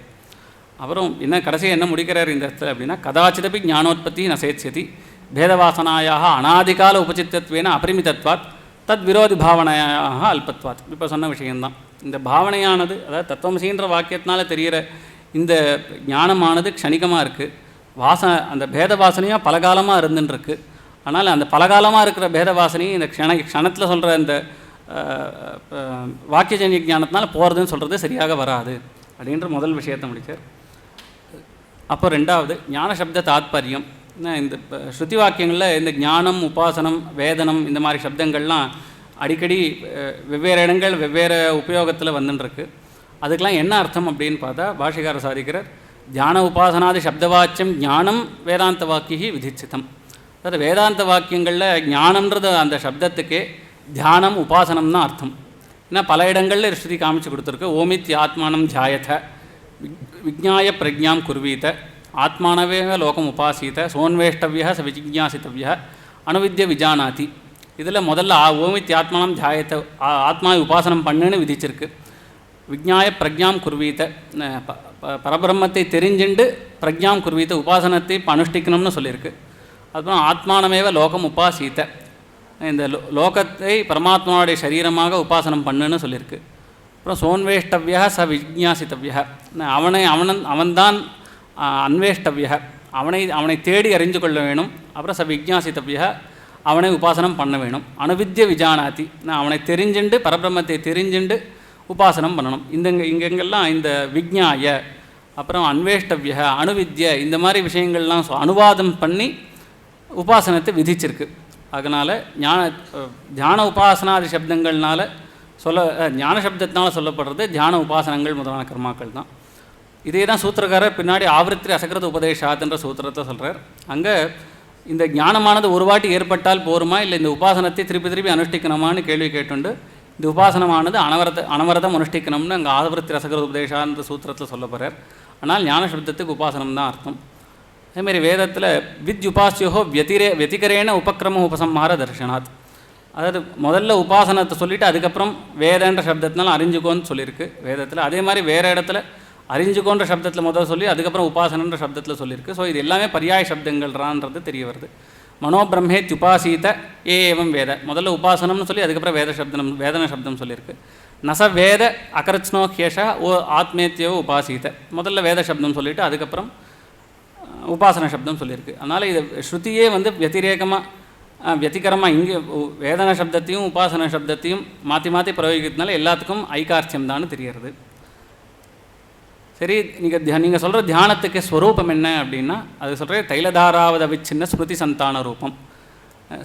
அப்புறம் என்ன கடைசியாக என்ன முடிக்கிறார் இந்த இடத்துல அப்படின்னா, கதாச்சிதபி ஞானோத்பத்தி நசேத்யதி பேதவாசனாயாக அனாதிகால உபசித்தத்வேன அபரிமிதத்வாத் தத் விரோதி பாவனையாக அல்பத்வாத். இப்போ சொன்ன விஷயந்தான். இந்த பாவனையானது அதாவது தத்துவமசின்ற வாக்கியத்தினால தெரிகிற இந்த ஞானமானது க்ஷணிகமாக இருக்குது. அந்த பேத வாசனையாக பலகாலமாக இருந்துருக்கு. ஆனால் அந்த பலகாலமாக இருக்கிற பேத வாசனையும் இந்த க்ஷணத்தில் சொல்கிற இந்த வாக்கியஜன்ய ஞானத்தினால போகிறதுன்னு சொல்கிறது சரியாக வராது அப்படின்ற முதல் விஷயத்தை முடிச்சார். அப்போ ரெண்டாவது ஞான சப்த தாத்பரியம். இந்த ஸ்ருதி வாக்கியங்களில் இந்த ஞானம், உபாசனம், வேதனம் இந்த மாதிரி சப்தங்கள்லாம் அடிக்கடி வெவ்வேறு இடங்கள் வெவ்வேறு உபயோகத்தில் வந்துட்டுருக்கு. அதுக்கெலாம் என்ன அர்த்தம் அப்படின்னு பார்த்தா பாஷிகாரர் சாதிக்கிறார். தியான உபாசனாதி சப்தவாச்சியம் ஞானம் வேதாந்த வாக்கியி விதிச்சிதம். அதாவது வேதாந்த வாக்கியங்களில் ஞானம்ன்றது அந்த சப்தத்துக்கே தியானம் உபாசனம் தான் அர்த்தம். ஏன்னா பல இடங்களில் ஸ்ருதி காமிச்சு கொடுத்துருக்கு. ஓமித்ய ஆத்மானம் தியாயத விஜ்ஞாய பிரஜாம் குர்வீத ஆத்மானவே லோகம் உபாசீத சோன்வேஷ்டவிய ச விஜிஜாசித்தவிய அணுவித்ய விஜானாதி. இதில் முதல்ல ஓமித்ய ஆத்மானம் தியாயத்தை ஆத்மாவை உபாசனம் பண்ணுன்னு விதிச்சிருக்கு. விஜ்ஞாய பிரஜாம் குர்வீத பரபிரம்மத்தை தெரிஞ்சுண்டு பிரஜாம் குர்வீத உபாசனத்தை அனுஷ்டிக்கணும்னு சொல்லியிருக்கு. அதுக்கப்புறம் ஆத்மானமேவ லோகம் உபாசீத இந்த லோகத்தை பரமாத்மாவுடைய சரீரமாக உபாசனம் பண்ணுன்னு சொல்லியிருக்கு. அப்புறம் சோன்வேஷ்டவிய ச விஜ்ஞாசித்தவிய அவன்தான் அன்வேஷ்டவிய அவனை தேடி அறிஞ்சு கொள்ள வேணும். அப்புறம் ச விஜ்ஞாசித்தவிய அவனை உபாசனம் பண்ண வேணும். அணுவித்ய விஜானாதி அவனை தெரிஞ்சுண்டு பரபிரம்மத்தை தெரிஞ்சுண்டு உபாசனம் பண்ணணும். இங்கெங்கெல்லாம் இந்த விஜ்ஞாய அப்புறம் அன்வேஷ்டவிய அணுவித்ய இந்த மாதிரி விஷயங்கள்லாம் அனுவாதம் பண்ணி உபாசனத்தை விதிச்சிருக்கு. அதனால் தியான உபாசனாதி சப்தங்கள்னால ஞான சப்தத்தினால் சொல்லப்படுறது தியான உபாசனங்கள் முதலான கர்மாக்கள் தான். இதே தான் சூத்திரக்காரர் பின்னாடி ஆவருத்தி அசகிருத உபதேசாத்துன்ற சூத்திரத்தை சொல்கிறார். அங்கே இந்த ஞானமானது ஒரு வாட்டி ஏற்பட்டால் போருமா, இல்லை இந்த உபாசனத்தை திருப்பி திருப்பி அனுஷ்டிக்கணுமான்னு கேள்வி கேட்டுண்டு இந்த உபாசனமானது அனவரதம் அனுஷ்டிக்கணும்னு அங்கே ஆதவருத்தி ரசகர உபதேசான்ற சூத்திரத்தில் சொல்ல போகிறார். ஆனால் ஞான சப்தத்துக்கு உபாசனம் தான் அர்த்தம். அதேமாதிரி வேதத்தில் வித்யுபாசியோ வெதிகரேன உபக்கிரம உபசம்ஹார தர்ஷனாத், அதாவது முதல்ல உபாசனத்தை சொல்லிவிட்டு அதுக்கப்புறம் வேதன்ற சப்தத்தினால அறிஞ்சுக்கோன்னு சொல்லியிருக்கு வேதத்தில். அதே மாதிரி வேறு இடத்துல அறிஞ்சுக்கோன்ற சப்தத்தில் முதல்ல சொல்லி அதுக்கப்புறம் உபாசனன்ற சப்தத்தில் சொல்லியிருக்கு. ஸோ இது எல்லாமே பரியாய சப்தங்கள்ன்றது தெரிய வருது. மனோபிரம்மேத் உபாசீத ஏவம் வேத, முதல்ல உபாசனம்னு சொல்லி அதுக்கப்புறம் வேதன சப்தம் சொல்லியிருக்கு. நச வேத அகரச்னோ ஹேஷ ஓ ஆத்மேத்தியோ உபாசீத, முதல்ல வேத சப்தம் சொல்லிவிட்டு அதுக்கப்புறம் உபாசன சப்தம் சொல்லியிருக்கு. அதனால் இது ஸ்ருதியே வியதிகரமாக இங்கே வேதன சப்தத்தையும் உபாசன சப்தத்தையும் மாற்றி மாற்றி பிரயோகிக்கிறதுனால எல்லாத்துக்கும் ஐகார்த்தியம் தான் தெரியறது. சரி, நீங்கள் சொல்கிற தியானத்துக்கு ஸ்வரூபம் என்ன அப்படின்னா அது சொல்கிற தைலதாராவத விச்சின்ன ஸ்மிருதி சந்தான ரூபம்.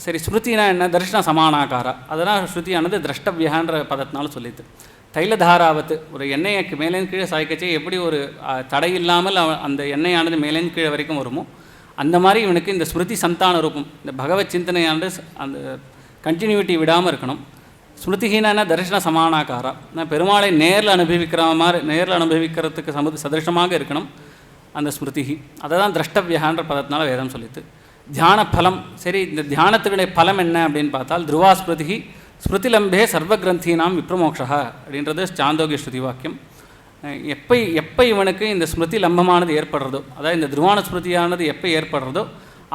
சரி, ஸ்மிருதினா என்ன? தர்ஷன சமானாக்காரா, அதனால் ஸ்ருதியானது திரஷ்டவியன்ற பதத்தினாலும் சொல்லிது. தைலதாராவத்து, ஒரு எண்ணெய்க்கு மேலேருந்து கீழே சாய்க்கச்சே எப்படி ஒரு தடை இல்லாமல் அந்த எண்ணெயானது மேலேருந்து கீழே வரைக்கும் வருமோ அந்த மாதிரி இவனுக்கு இந்த ஸ்மிருதி சந்தான ரூபம், இந்த பகவத் சிந்தனையானது அந்த கண்டினியூட்டி விடாமல் இருக்கணும். ஸ்மிருதிஹீனா தரிசன சமானாக்காரா, நான் பெருமாளை நேரில் அனுபவிக்கிறதுக்கு சதிருஷமாக இருக்கணும் அந்த ஸ்மிருதிஹி. அதை தான் திரஷ்டவியன்ற பதத்தினால வேதம் சொல்லித்து. தியான பலம், சரி, இந்த தியானத்தினுடைய பலம் என்ன அப்படின்னு பார்த்தால் துருவா ஸ்மிருதி ஸ்மிருதிலம்பே சர்வகிரந்தீனாம் விப்ரமோக்ஷா அப்படின்றது சாந்தோக்கிய ஸ்ருதி வாக்கியம். எப்போ இவனுக்கு இந்த ஸ்மிருதி லம்பமானது ஏற்படுறதோ, அதாவது இந்த துருவான ஸ்மிருதியானது எப்போ ஏற்படுறதோ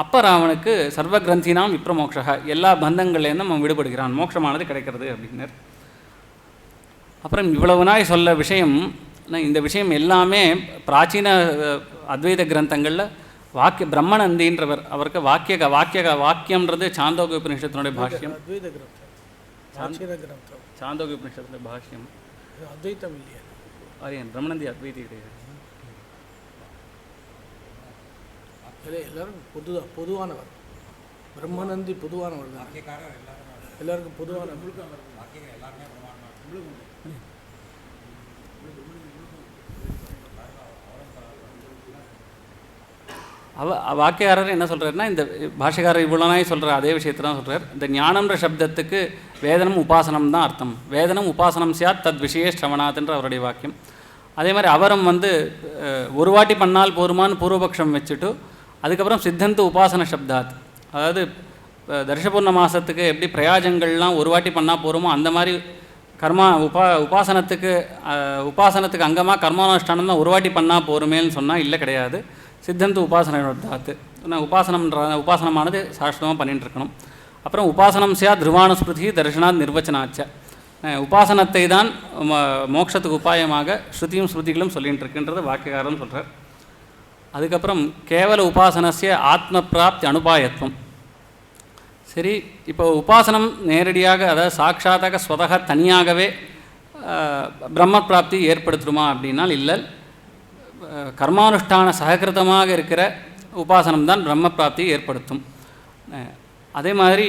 அப்போ அவனுக்கு சர்வகிரந்தினாம் விப்ரமோக்ஷா, எல்லா பந்தங்கள்லேருந்து அவன் விடுபடுகிறான், மோட்சமானது கிடைக்கிறது அப்படின்னர். அப்புறம் இவ்வளவு நாய் சொல்ல விஷயம், இந்த விஷயம் எல்லாமே பிராச்சீன அத்வைத கிரந்தங்களில் பிரம்மநந்தின்றவர் அவருக்கு வாக்கியம்ன்றது சாந்தோக்கிய உபநிஷத்தினுடைய பாஷ்யம். அத்வைத கிரந்தம், சாந்தோக்கிய உபநிஷத்தினுடைய பாஷ்யம் அத்வைத்தம் இல்லையா? ஆரியன் பிரம்மநந்தி அத்வைதி கிடையாது. எல்லாரும் பொதுவானவர். பிரம்மநந்தி பொதுவானவர் தான், எல்லாருக்கும் பொதுவான. வாக்கியாரர் என்ன சொல்கிறாருன்னா, இந்த பாஷகாரர் இவ்வளோ நாய் சொல்கிற அதே விஷயத்தை தான் சொல்கிறார். இந்த ஞானம்ன்ற சப்தத்துக்கு வேதனம் உபாசனம் தான் அர்த்தம். வேதனம் உபாசனம் சியாத் தத் விஷய ஸ்ரவணாத்ன்ற அவருடைய வாக்கியம். அதே மாதிரி அவரும் ஒரு வாட்டி பண்ணால் போருமான்னு பூர்வபக்ஷம் வச்சுட்டு அதுக்கப்புறம் சித்தந்த உபாசன சப்தாத், அதாவது தர்ஷபூர்ண மாதத்துக்கு எப்படி பிரயாஜங்கள்லாம் ஒரு வாட்டி பண்ணால் போருமோ அந்த மாதிரி உபாசனத்துக்கு அங்கமாக கர்மானுஷ்டானம் தான் ஒரு வாட்டி பண்ணால் போருமேன்னு சொன்னால் இல்லை, கிடையாது. சித்தந்த உபாசன தாத்து, உபாசனமானது சாஸ்திரமாக பண்ணிட்டு இருக்கணும். அப்புறம் உபாசனம் சியா துருவானுஸ்மிருதி தர்ஷனாத் நிர்வச்சனாச்ச, உபாசனத்தை தான் மோட்சத்துக்கு உபாயமாக ஸ்ருதியும் ஸ்ருதிகளும் சொல்லிகிட்டு இருக்குன்றது வாக்கியகாரன் சொல்கிறார். அதுக்கப்புறம் கேவல உபாசனசிய ஆத்ம பிராப்தி அனுபாயத்துவம். சரி, இப்போ உபாசனம் நேரடியாக, அதாவது சாட்சாத்தாக ஸ்வதக தனியாகவே பிரம்ம பிராப்தி ஏற்படுத்துமா அப்படின்னால் இல்லை. கர்மானுஷ்டான சககிருதமாக இருக்கிற உபாசனம் தான் பிரம்ம பிராப்தியை ஏற்படுத்தும். அதே மாதிரி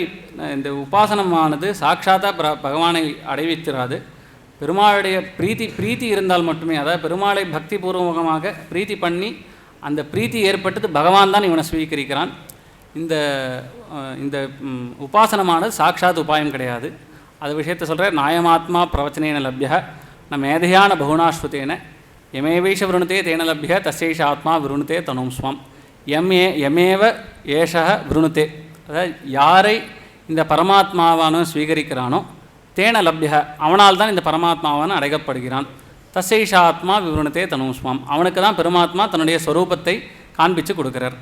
இந்த உபாசனமானது சாட்சாத்தாக பகவானை அடைவித்திராது. பெருமாளுடைய பிரீத்தி இருந்தால் மட்டுமே, அதாவது பெருமாளை பக்தி பூர்வகமாக பிரீத்தி பண்ணி அந்த பிரீத்தி ஏற்பட்டது பகவான் தான் இவனை ஸ்வீகரிக்கிறான். இந்த உபாசனமானது சாட்சாத் உபாயம் கிடையாது. அது விஷயத்தை சொல்கிறார். நாயமாத்மா பிரவச்சனேன லப்ய ந மேதையான பகுணாஸ்ருதேன எமேவைஷ விருணுதே தேன லப்ய தசைஷ ஆத்மா விருணுதே தனும் ஸ்வம் எமேவ ஏஷ விருணுதே, அதாவது யாரை இந்த பரமாத்மாவான ஸ்வீகரிக்கிறானோ தேன லப்ய அவனால் தான் இந்த பரமாத்மாவான அடையப்படுகிறான். தசைஷ ஆத்மா விவருணத்தே தனுஸ்வாம், அவனுக்கு தான் பெருமாத்மா தன்னுடைய ஸ்வரூபத்தை காண்பித்து கொடுக்குறார்.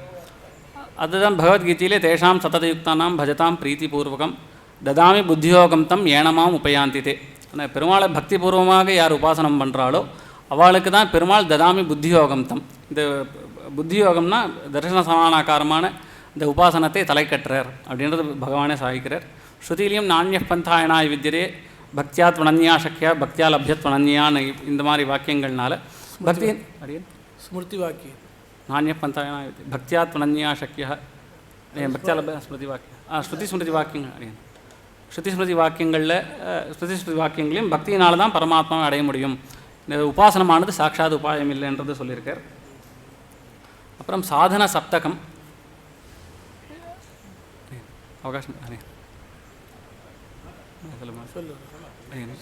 அதுதான் பகவத்கீதையிலே தேஷாம் சததயுக்தானாம் பஜதாம் பிரீத்திபூர்வகம் ததாமி புத்தியோகம் தம் ஏனமாம் உபயாந்திதே. ஆனால் பெருமாளை பக்திபூர்வமாக யார் உபாசனம் பண்ணுறாளோ அவளுக்கு தான் பெருமாள் ததாமி புத்தியோகம் தம், இந்த புத்தியோகம்னா தர்சன சமானாக்காரமான இந்த உபாசனத்தை தலை கட்டுறார் அப்படின்றது பகவானே சாதிக்கிறார். ஸ்ருதியிலையும் நானிய பந்தாயனாய் வித்தியரே பக்தியாத் வனன்யா சக்கியா பக்தியா லப்யத் வனன்யான்னு இந்த மாதிரி வாக்கியங்கள்னால பக்தி ஸ்மிருதி வாக்கியம் நானிய பந்தாயனாய் பக்தியாத் வனன்யா சக்கியா பக்தியா லப்ய ஸ்மிருதி வாக்கியம் ஸ்ருதி ஸ்மிருதி வாக்கியங்கள் அறியன். ஸ்ருதி ஸ்மிருதி வாக்கியங்களையும் பக்தியினால தான் பரமாத்மாவை அடைய முடியும். இந்த உபாசனமானது சாட்சாத் உபாயம் இல்லைன்றது சொல்லியிருக்கார். அப்புறம் சாதன சப்தகம் அவகாசம் சொல்லு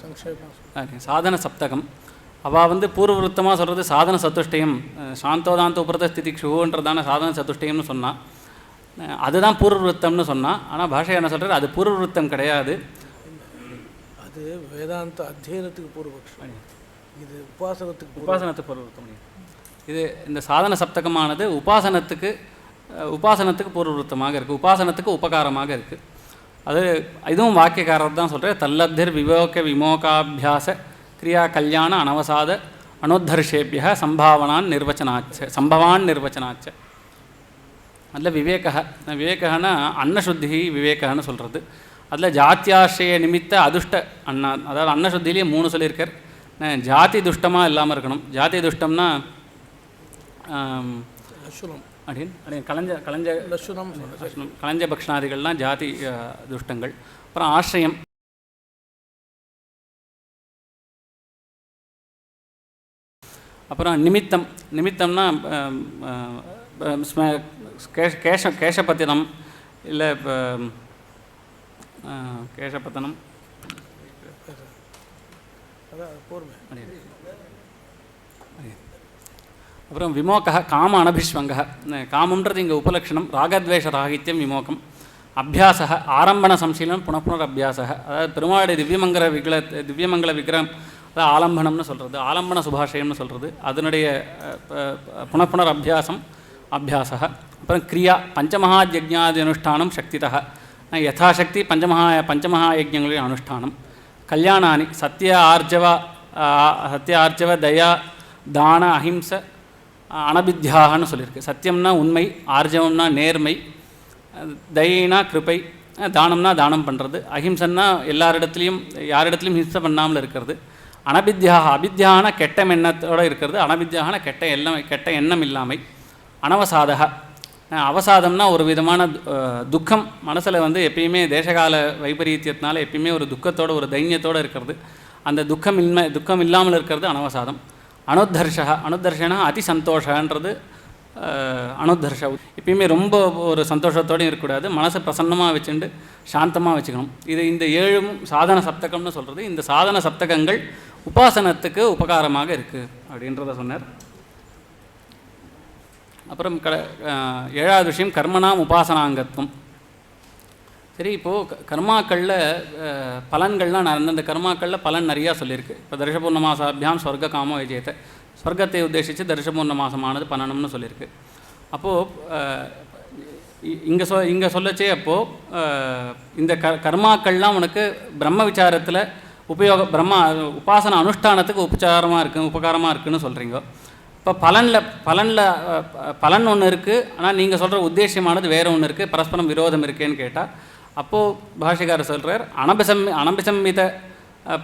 சங்கேபம். சாதன சப்தகம் அவள் வந்து பூர்வவருத்தமாக சொல்கிறது சாதன சத்துஷ்டயம், சாந்தோதாந்த உபரத ஸ்திதிக்ஷுன்றதான சாதன சத்துஷ்டயம்னு சொன்னான். அதுதான் பூர்வவருத்தம்னு சொன்னான். ஆனால் பாஷை என்ன சொல்கிறது, அது பூர்வவருத்தம் கிடையாது, அது வேதாந்த அத்தியனத்துக்கு பூர்வபக்ஷம், இது உபாசனத்துக்கு பூர்வவருத்தம். இது இந்த சாதன சப்தகமானது உபாசனத்துக்கு பூர்வவருத்தமாக இருக்குது, உபாசனத்துக்கு உபகாரமாக இருக்குது. அது இதுவும் வாக்கியக்காரர் தான் சொல்கிறேன். தல்லப்திர் விவோக விமோகாபியாச கிரியா கல்யாண அனவசாத அனோத்தர்ஷேபிய சம்பாவனான் நிர்வச்சனாச்ச. அதில் விவேகன்னா அன்னசுத்தி விவேகன்னு சொல்கிறது. அதில் ஜாத்தியாசிரிய நிமித்த அதிருஷ்ட அதாவது அன்னசுத்திலேயே 3 சொல்லியிருக்கார். ஜாதி துஷ்டமாக இல்லாமல் இருக்கணும். ஜாதி துஷ்டம்னா கலஞ்ச பக்ஷணாதிகள்லாம் ஜாதி துஷ்டங்கள். அப்புறம் ஆசிரியம், அப்புறம் நிமித்தம்னா கேசபத்தினம் இல்லை கேசபத்தனம். அப்புறம் விமோக காம அனபிஸ்வங்க. காமன்றது இங்கே உபலக்ஷணம். ராகத்வேஷ ராகித்யம் விமோகம். அபியாச ஆரம்பண சம்சீலனம் புனப்புனர் அபியாச. அதாவது பெருமாளுடைய திவ்யமங்கல விக்கிரகம் அதாவது ஆலம்பனம்னு சொல்கிறது, ஆலம்பன சுபாஷயம்னு சொல்கிறது. அதனுடைய புனப்புனர் அபியாச. அப்புறம் கிரியா பஞ்சமஹாயஜ்ஞாதி அனுஷ்டானம் சக்திதா யதாசக்தி பஞ்சமஹாயஜ்ஞங்களின் அனுஷ்டானம். கல்யாணானி சத்திய ஆர்ஜவ தயா தான அஹிம்ச அனபித்யாகன்னு சொல்லியிருக்கு. சத்தியம்னா உண்மை, ஆர்ஜவம்னா நேர்மை, தயினா கிருப்பை, தானம்னா தானம் பண்ணுறது, அஹிம்சன்னா யாரிடத்துலையும் ஹிம்சை பண்ணாமல் இருக்கிறது. அபித்யான கெட்ட எண்ணத்தோடு இருக்கிறது. அனபித்யான கெட்ட எண்ணம் இல்லாமை. அனவசாதக அவசாதம்னா ஒரு விதமான துக்கம், மனசில் வந்து எப்பயுமே தேசகால வைபரீத்தியத்தினால எப்பயுமே ஒரு துக்கத்தோடு ஒரு தைரியத்தோடு இருக்கிறது. அந்த துக்கம் இல்லாமல் இருக்கிறது அனவசாதம். அனுத்தர்ஷனா அதி சந்தோஷன்றது அனுத்தர்ஷ. எப்பயுமே ரொம்ப ஒரு சந்தோஷத்தோடையும் இருக்கக்கூடாது, மனசை பிரசன்னமாக வச்சுட்டு சாந்தமாக வச்சுக்கணும். இது இந்த 7 சாதன சப்தகம்னு சொல்கிறது. இந்த சாதன சப்தகங்கள் உபாசனத்துக்கு உபகாரமாக இருக்குது அப்படின்றத சொன்னார். அப்புறம் 7வது விஷயம் கர்மனாம் உபாசனாங்கத்துவம். சரி, இப்போது கர்மாக்களில் பலன்கள்லாம் அந்தந்த கர்மாக்களில் பலன் நிறையா சொல்லியிருக்கு. இப்போ தர்ஷபூர்ணமாசாபியாம் சொர்க்க காமோ விஜயத்தை, சொர்க்கத்தை உத்தேசித்து தர்ஷபூர்ணமாசமானது பண்ணணும்னு சொல்லியிருக்கு. அப்போது இங்கே சொல்லச்சே அப்போது இந்த கர்மாக்கள்லாம் உனக்கு பிரம்ம விசாரத்தில் உபாசன அனுஷ்டானத்துக்கு உபகாரமாக இருக்குதுன்னு சொல்கிறீங்க. இப்போ பலன் ஒன்று இருக்குது, ஆனால் நீங்கள் சொல்கிற உத்தேசியமானது வேறு ஒன்று இருக்குது, பரஸ்பரம் விரோதம் இருக்கேன்னு கேட்டால் அப்போது பாஷிகாரர் சொல்கிறார் அனபிசம்மித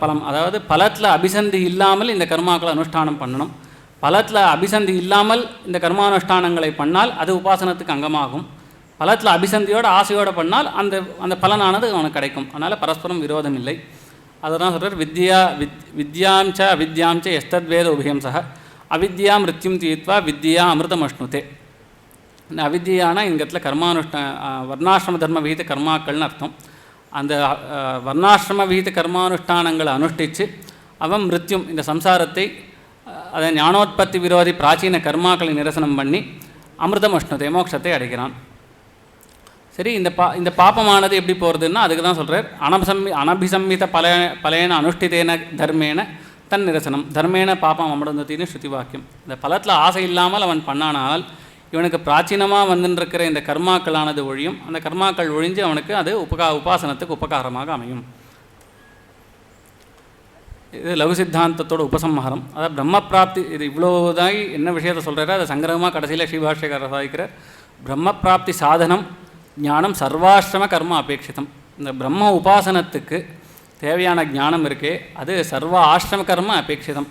பலம். அதாவது பலத்தில் அபிசந்தி இல்லாமல் இந்த கர்மாக்களை அனுஷ்டானம் பண்ணணும். பலத்தில் அபிசந்தி இல்லாமல் இந்த கர்மானுஷ்டானங்களை பண்ணால் அது உபாசனத்துக்கு அங்கமாகும். பலத்தில் அபிசந்தியோடு ஆசையோடு பண்ணால் அந்த பலனானது அவனுக்கு கிடைக்கும். அதனால் பரஸ்பரம் விரோதம் இல்லை. அதை தான் சொல்கிறார். வித்யாம்ச அவித்யாம்ச எஸ்தத்வேத உபயம்சக அவித்யா மிருத்யும் தீத்வா வித்யா அமிர்தம் அஷ்ணுதே. இந்த அவித்யான இந்த இடத்துல வர்ணாசிரம தர்ம விகித கர்மாக்கள்னு அர்த்தம். அந்த வர்ணாசிரம விகித கர்மானுஷ்டானங்களை அனுஷ்டித்து அவன் மிருத்யும் இந்த சம்சாரத்தை அதை ஞானோத்பத்தி விரோதி பிராச்சீன கர்மாக்களை நிரசனம் பண்ணி அமிர்தம் அஷ்ணுதே மோட்சத்தை அடைக்கிறான். சரி, இந்த பாப்பமானது எப்படி போகிறதுன்னா அதுக்கு தான் சொல்கிறார். அனபிசம்மித பலேன அனுஷ்டிதேன தர்மேன தன் நிரசனம் தர்மேன பாப்பம் அமிர்தத்தின்னு ஸ்ருதி வாக்கியம். இந்த பலத்தில் ஆசை இல்லாமல் அவன் பண்ணானால் இவனுக்கு பிராச்சீனமாக வந்துருக்கிற இந்த கர்மாக்களானது ஒழியும். அந்த கர்மாக்கள் ஒழிஞ்சு அவனுக்கு அது உபாசனத்துக்கு உபகாரமாக அமையும். இது லகு சித்தாந்தத்தோட உபசம்ஹாரம். அதாவது பிரம்ம பிராப்தி. இது இவ்வளோதாகி என்ன விஷயத்தை சொல்கிறாரு அதை சங்கிரகமாக கடைசியில் ஸ்ரீபாஷ்யக்காரர் சாதிக்கிறார். பிரம்ம பிராப்தி சாதனம் ஞானம் சர்வாசிரம கர்ம அபேட்சிதம். இந்த பிரம்ம உபாசனத்துக்கு தேவையான ஞானம் இருக்கே அது சர்வ ஆசிரம கர்ம அபேட்சிதம்.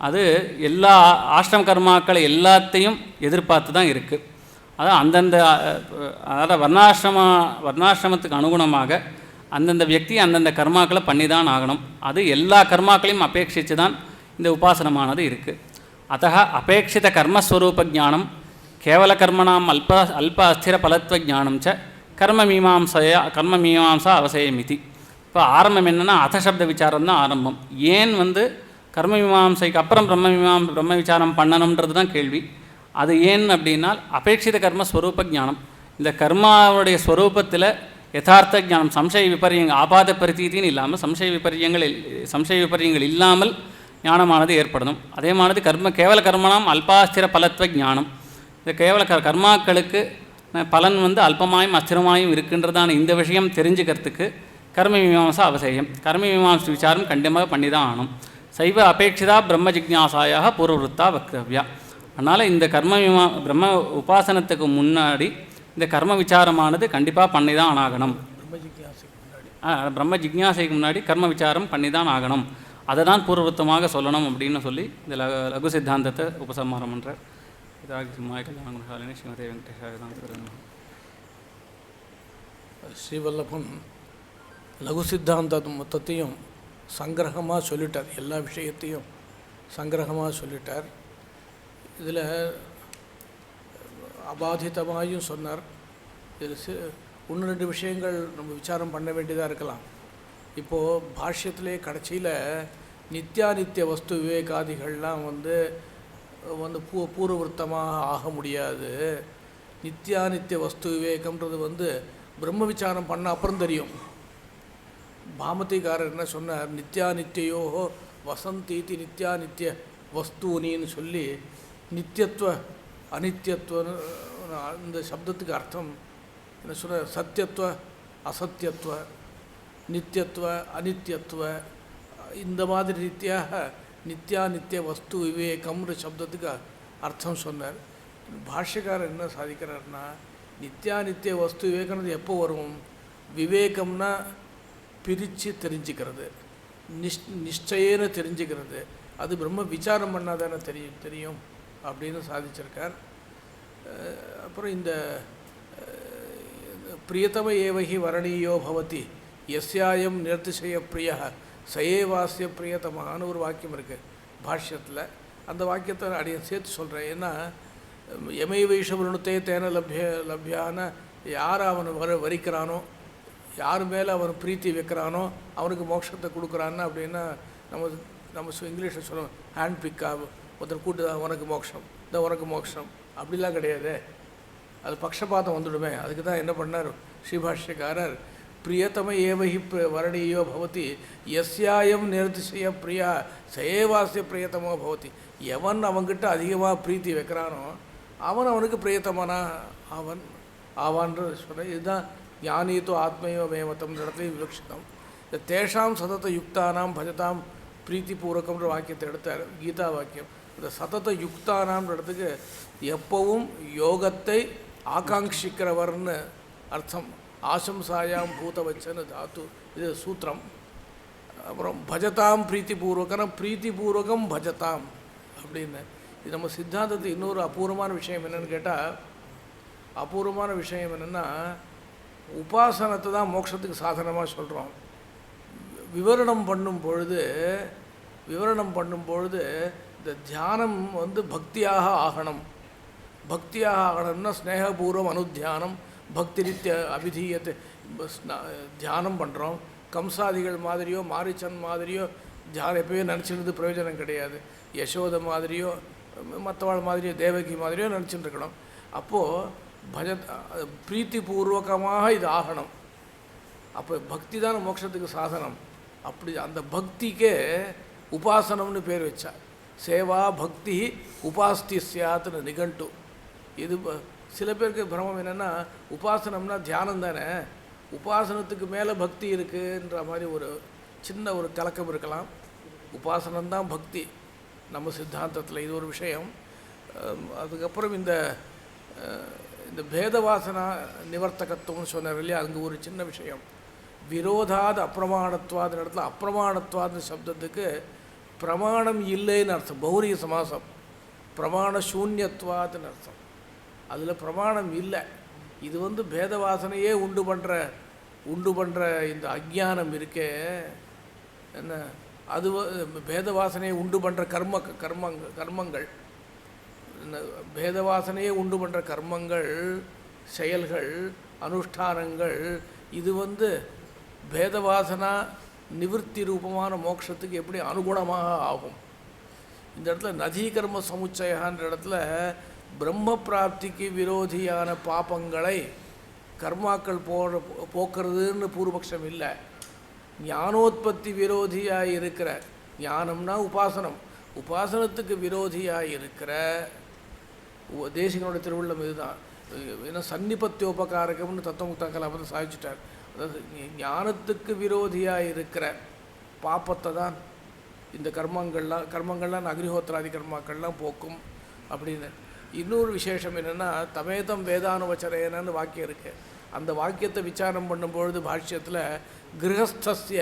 அது எல்லா ஆசிரம கர்மாக்களை எல்லாத்தையும் எதிர்பார்த்து தான் இருக்குது. அதாவது வர்ணாசிரமத்துக்கு அனுகுணமாக அந்தந்த வியக்தி அந்தந்த கர்மாக்களை பண்ணி தான் ஆகணும். அது எல்லா கர்மாக்களையும் அபேட்சித்து தான் இந்த உபாசனமானது இருக்குது. அத்த அபேட்சித கர்மஸ்வரூப ஜானம் கேவல கர்மணாம் அல்ப அஸ்திர பலத்வ ஜானம் ச கர்ம மீமாம்சா அவசயமிதி. இப்போ இப்போ ஆரம்பம் என்னென்னா அதசப்த விசாரம் தான் ஆரம்பம். ஏன் கர்ம மீமாம்சைக்கு அப்புறம் பிரம்ம விசாரம் பண்ணணுன்றது தான் கேள்வி. அது ஏன் அப்படின்னா அபேட்சித கர்ம ஸ்வரூப ஞானம். இந்த கர்மாவுடைய ஸ்வரூபத்தில் யதார்த்த ஞானம், சம்சய விபரியங்கள், ஆபாத பரித்தீத்தின்னு இல்லாமல் சம்சய விபரியங்கள் இல்லாமல் ஞானமானது ஏற்படணும். அதே மாதிரி கேவல கர்மனாம் அல்பாஸ்திர பலத்வ ஞானம். இந்த கேவல கர்மாக்களுக்கு பலன் அல்பமாயும் அஸ்திரமாயும் இருக்கின்றதான இந்த விஷயம் தெரிஞ்சுக்கிறதுக்கு கர்ம மீமாம்சா அவசியம். கர்ம மீமாம்ச விசாரம் கண்டிப்பாக பண்ணி தான் ஆகணும். சைவ அபேட்சிதா பிரம்ம ஜிக்ஞாசாயாக பூர்வவருத்தா வக்தவ்யா. அதனால் இந்த பிரம்ம உபாசனத்துக்கு முன்னாடி இந்த கர்ம விசாரமானது கண்டிப்பாக பண்ணி தான் ஆகணும். பிரம்ம ஜிக்ஞாசைக்கு முன்னாடி கர்ம விசாரம் பண்ணி தான் ஆகணும். அதை தான் பூர்வவருத்தமாக சொல்லணும் அப்படின்னு சொல்லி இந்த லகு சித்தாந்தத்தை உபசம்ஹாரம் பண்ணுறார். இதாக கல்யாண ஸ்ரீமதே வெங்கடேஷ. ஸ்ரீவல்லபன் லகு சித்தாந்த மொத்தத்தையும் சங்கிரகமாக சொல்லிட்டார். எல்லா விஷயத்தையும் சங்கிரகமாக சொல்லிட்டார். இதில் அபாதிதமாயும் சொன்னார். இதில் ஒன்று ரெண்டு விஷயங்கள் நம்ம விசாரம் பண்ண வேண்டியதாக இருக்கலாம். இப்போது பாஷ்யத்திலே கடைசியில் நித்தியானித்திய வஸ்து விவேகாதிகள்லாம் பூர்வவருத்தமாக ஆக முடியாது. நித்தியானித்திய வஸ்து விவேகம்ன்றது பிரம்ம விசாரம் பண்ண அப்புறம் தெரியும். பாமதிகாரர் என்ன சொன்னார், நித்தியானித்தியோ வசந்தீதி நித்தியானித்திய வஸ்தூனின்னு சொல்லி நித்தியத்துவ அனித்தியத்துவ இந்த சப்தத்துக்கு அர்த்தம் என்ன சொல்ற, சத்தியத்துவ அசத்தியத்துவ நித்தியத்துவ அனித்தியத்துவ இந்த மாதிரி ரீதியாக நித்தியானித்திய வஸ்து விவேகம்ன்ற சப்தத்துக்கு அர்த்தம் சொன்னார். பாஷ்யக்காரர் என்ன சாதிக்கிறார்னா, நித்தியானித்திய வஸ்து விவேகம்ன்றது எப்போ வரும்? விவேகம்னா பிரித்து தெரிஞ்சுக்கிறது, நிச்சயன்னு தெரிஞ்சுக்கிறது. அது பிரம்ம விசாரம் பண்ணாதானே தெரியும் அப்படின்னு சாதிச்சிருக்கார். அப்புறம் இந்த பிரியதம ஏவகி வரணீயோ பவதி எஸ்யாயம் நிர்திசய பிரியா சயேவாசிய பிரியதமான்னு ஒரு வாக்கியம் இருக்குது பாஷ்யத்தில். அந்த வாக்கியத்தை அடைய சேர்த்து சொல்கிறேன். ஏன்னா எமை வைஷவருணத்தே தேன லப்யான யார் அவனை வரிக்கிறானோ, யார் மேலே அவன் பிரீத்தி வைக்கிறானோ அவனுக்கு மோட்சத்தை கொடுக்குறான்னு அப்படின்னா நம்ம இங்கிலீஷில் சொல்லுவோம் ஹேண்ட் பிக்காக ஒருத்தர் கூட்டு உனக்கு மோட்சம், இந்த உனக்கு மோட்சம் அப்படிலாம் கிடையாது. அது பக்ஷபாதம் வந்துடுமே. அதுக்கு தான் என்ன பண்ணார் ஸ்ரீபாஷ்யக்காரர், பிரியதம ஏவகி வரணீயோ பவதி எஸ்யாயம் நிர்திசய பிரியா சயேவாசிய பிரியதமோ பவதி. எவன் அவன்கிட்ட அதிகமாக பிரீத்தி வைக்கிறானோ அவனுக்கு பிரியத்தமானா ஆவான்றது சொல்ல. இதுதான் ஞானீத்தோ ஆத்மயோ மேமத்தம் இடத்துலையும் விவக்ஷிதம். இந்த தேஷாம் சதத யுக்தானாம் பஜதாம் பிரீத்திபூர்வகம்ன்ற வாக்கியத்தை எடுத்தார், கீதா வாக்கியம். இந்த சதத யுக்தானாம்ன்ற இடத்துக்கு எப்பவும் யோகத்தை ஆகாங்ஷிக்கிறவர்னு அர்த்தம். ஆசம்சாயாம் பூதவச்சன்னு தாத்து, இது சூத்திரம். அப்புறம் பஜதாம் பிரீத்திபூர்வகம், பிரீத்திபூர்வகம் பஜதாம் அப்படின்னு. இது நம்ம சித்தாந்தத்துக்கு இன்னொரு அபூர்வமான விஷயம் என்னென்னு கேட்டால், அபூர்வமான விஷயம் என்னென்னா உபாசனத்தை தான் மோட்சத்துக்கு சாதனமாக சொல்கிறோம். விவரணம் பண்ணும் பொழுது இந்த தியானம் பக்தியாக ஆகணும். பக்தியாக ஆகணும்னா ஸ்னேகபூர்வம் அனுத்தியானம் பக்தி நித்திய அபிதீயத்தை தியானம் பண்ணுறோம். கம்சாதிகள் மாதிரியோ மாரிச்சன் மாதிரியோ தியானம் எப்போயோ நினச்சிருந்து பிரயோஜனம் கிடையாது. யசோத மாதிரியோ மற்றவாள் மாதிரியோ தேவகி மாதிரியோ நினச்சிட்டு இருக்கணும். அப்போது பிரீத்திபூர்வகமாக இது ஆகணும். அப்போ பக்தி தான் மோட்சத்துக்கு சாதனம். அப்படி அந்த பக்திக்கே உபாசனம்னு பேர் வச்சா. சேவா பக்தி உபாஸ்தி சியாத்துன்னு நிகண்டு. இது சில பேருக்கு பிரமம் என்னென்னா, உபாசனம்னா தியானம் தானே, உபாசனத்துக்கு மேலே பக்தி இருக்குன்ற மாதிரி ஒரு சின்ன ஒரு கலக்கம் இருக்கலாம். உபாசனம்தான் பக்தி நம்ம சித்தாந்தத்தில், இது ஒரு விஷயம். அதுக்கப்புறம் இந்த பேதவாசனா நிவர்த்தகத்துவம்னு சொன்னார் இல்லையா, அங்கே ஒரு சின்ன விஷயம். விரோதாது அப்பிரமாணத்துவாத இடத்துல அப்பிரமாணத்துவாத சப்தத்துக்கு பிரமாணம் இல்லைன்னு அர்த்தம். பௌரிய சமாசம். பிரமாண சூன்யத்துவாதுன்னு அர்த்தம். அதில் பிரமாணம் இல்லை. இது பேதவாசனையே உண்டு பண்ணுற இந்த அஜ்ஞானம் இருக்கே என்ன, அது பேதவாசனையை உண்டு பண்ணுற கர்மங்கள் பேதவாசனையே உண்டு பண்ணுற கர்மங்கள், செயல்கள், அனுஷ்டானங்கள், இது பேதவாசனா நிவர்த்தி ரூபமான மோட்சத்துக்கு எப்படி அனுகுணமாக ஆகும். இந்த இடத்துல நதீகர்ம சமுச்சயன்ற இடத்துல பிரம்ம பிராப்திக்கு விரோதியான பாபங்களை கர்மாக்கள் போக்குறதுன்னு பூர்வபக்ஷம் இல்லை. ஞானோத்பத்தி விரோதியாக இருக்கிற, ஞானம்னா உபாசனம், உபாசனத்துக்கு விரோதியாக இருக்கிற தேசிகனோட திருவள்ளம் இதுதான். ஏன்னா சன்னிபத்தியோபகாரகம்னு தத்துவமுக்தா கலாபத்தை சாதிச்சுட்டார். அதாவது ஞானத்துக்கு விரோதியாக இருக்கிற பாப்பத்தை தான் இந்த கர்மங்கள்லாம் அக்னிஹோத்திராதி கர்மாக்கள்லாம் போக்கும் அப்படின்னு. இன்னொரு விசேஷம் என்னென்னா தமேதம் வேதானுவச்சரேனன்னு வாக்கியம் இருக்குது. அந்த வாக்கியத்தை விசாரம் பண்ணும்பொழுது பாஷ்யத்தில் கிரகஸ்திய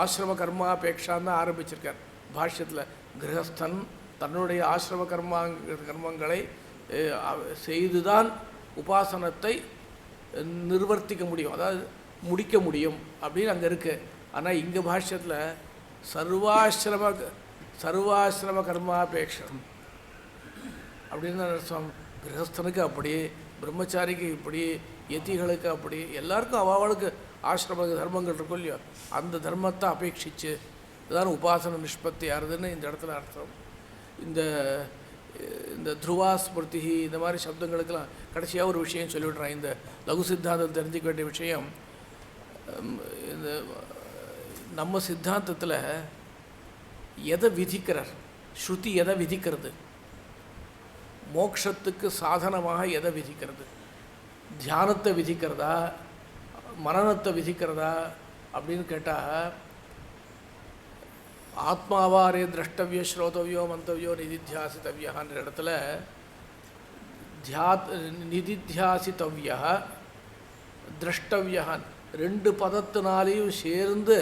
ஆசிரம கர்மாபேட்சான்னு தான் ஆரம்பிச்சிருக்கார். பாஷ்யத்தில் கிரகஸ்தன் தன்னுடைய ஆசிரம கர்மங்களை செய்துதான் உபாசனத்தை நிர்வர்த்திக்க முடியும், அதாவது முடிக்க முடியும் அப்படின்னு அங்கே இருக்குது. ஆனால் இங்கே பாஷ்யத்தில் சர்வாசிரம கர்மாபேட்சம் அப்படின்னு அர்த்தம். கிரகஸ்தனுக்கு அப்படி, பிரம்மச்சாரிக்கு இப்படி, யதிகளுக்கு அப்படி, எல்லாருக்கும் அவளுக்கு ஆசிரம தர்மங்கள் இருக்கும் இல்லையோ, அந்த தர்மத்தை அபேட்சிச்சு இதுதான் உபாசன நிஷ்பத்தி ஆறுதுன்னு இந்த இடத்துல அர்த்தம். இந்த துருவா ஸ்மிருதி இந்த மாதிரி சப்தங்களுக்கெல்லாம் கடைசியாக ஒரு விஷயம் சொல்லிவிட்றேன். இந்த லகு சித்தாந்தம் தெரிஞ்சுக்க வேண்டிய விஷயம், இந்த நம்ம சித்தாந்தத்தில் எதை விதிக்கிறார், ஸ்ருதி எதை விதிக்கிறது, மோட்சத்துக்கு சாதனமாக எதை விதிக்கிறது, தியானத்தை விதிக்கிறதா மனநத்தை விதிக்கிறதா அப்படின்னு கேட்டால், ஆத்மாவாரே திரஷ்டவியோ ஸ்ரோதவியோ மந்தவியோ நிதித்தியாசித்தவியான்ற இடத்துல நிதித்தியாசித்தவியா திரஷ்டவியான் ரெண்டு பதத்தினாலேயும் சேர்ந்து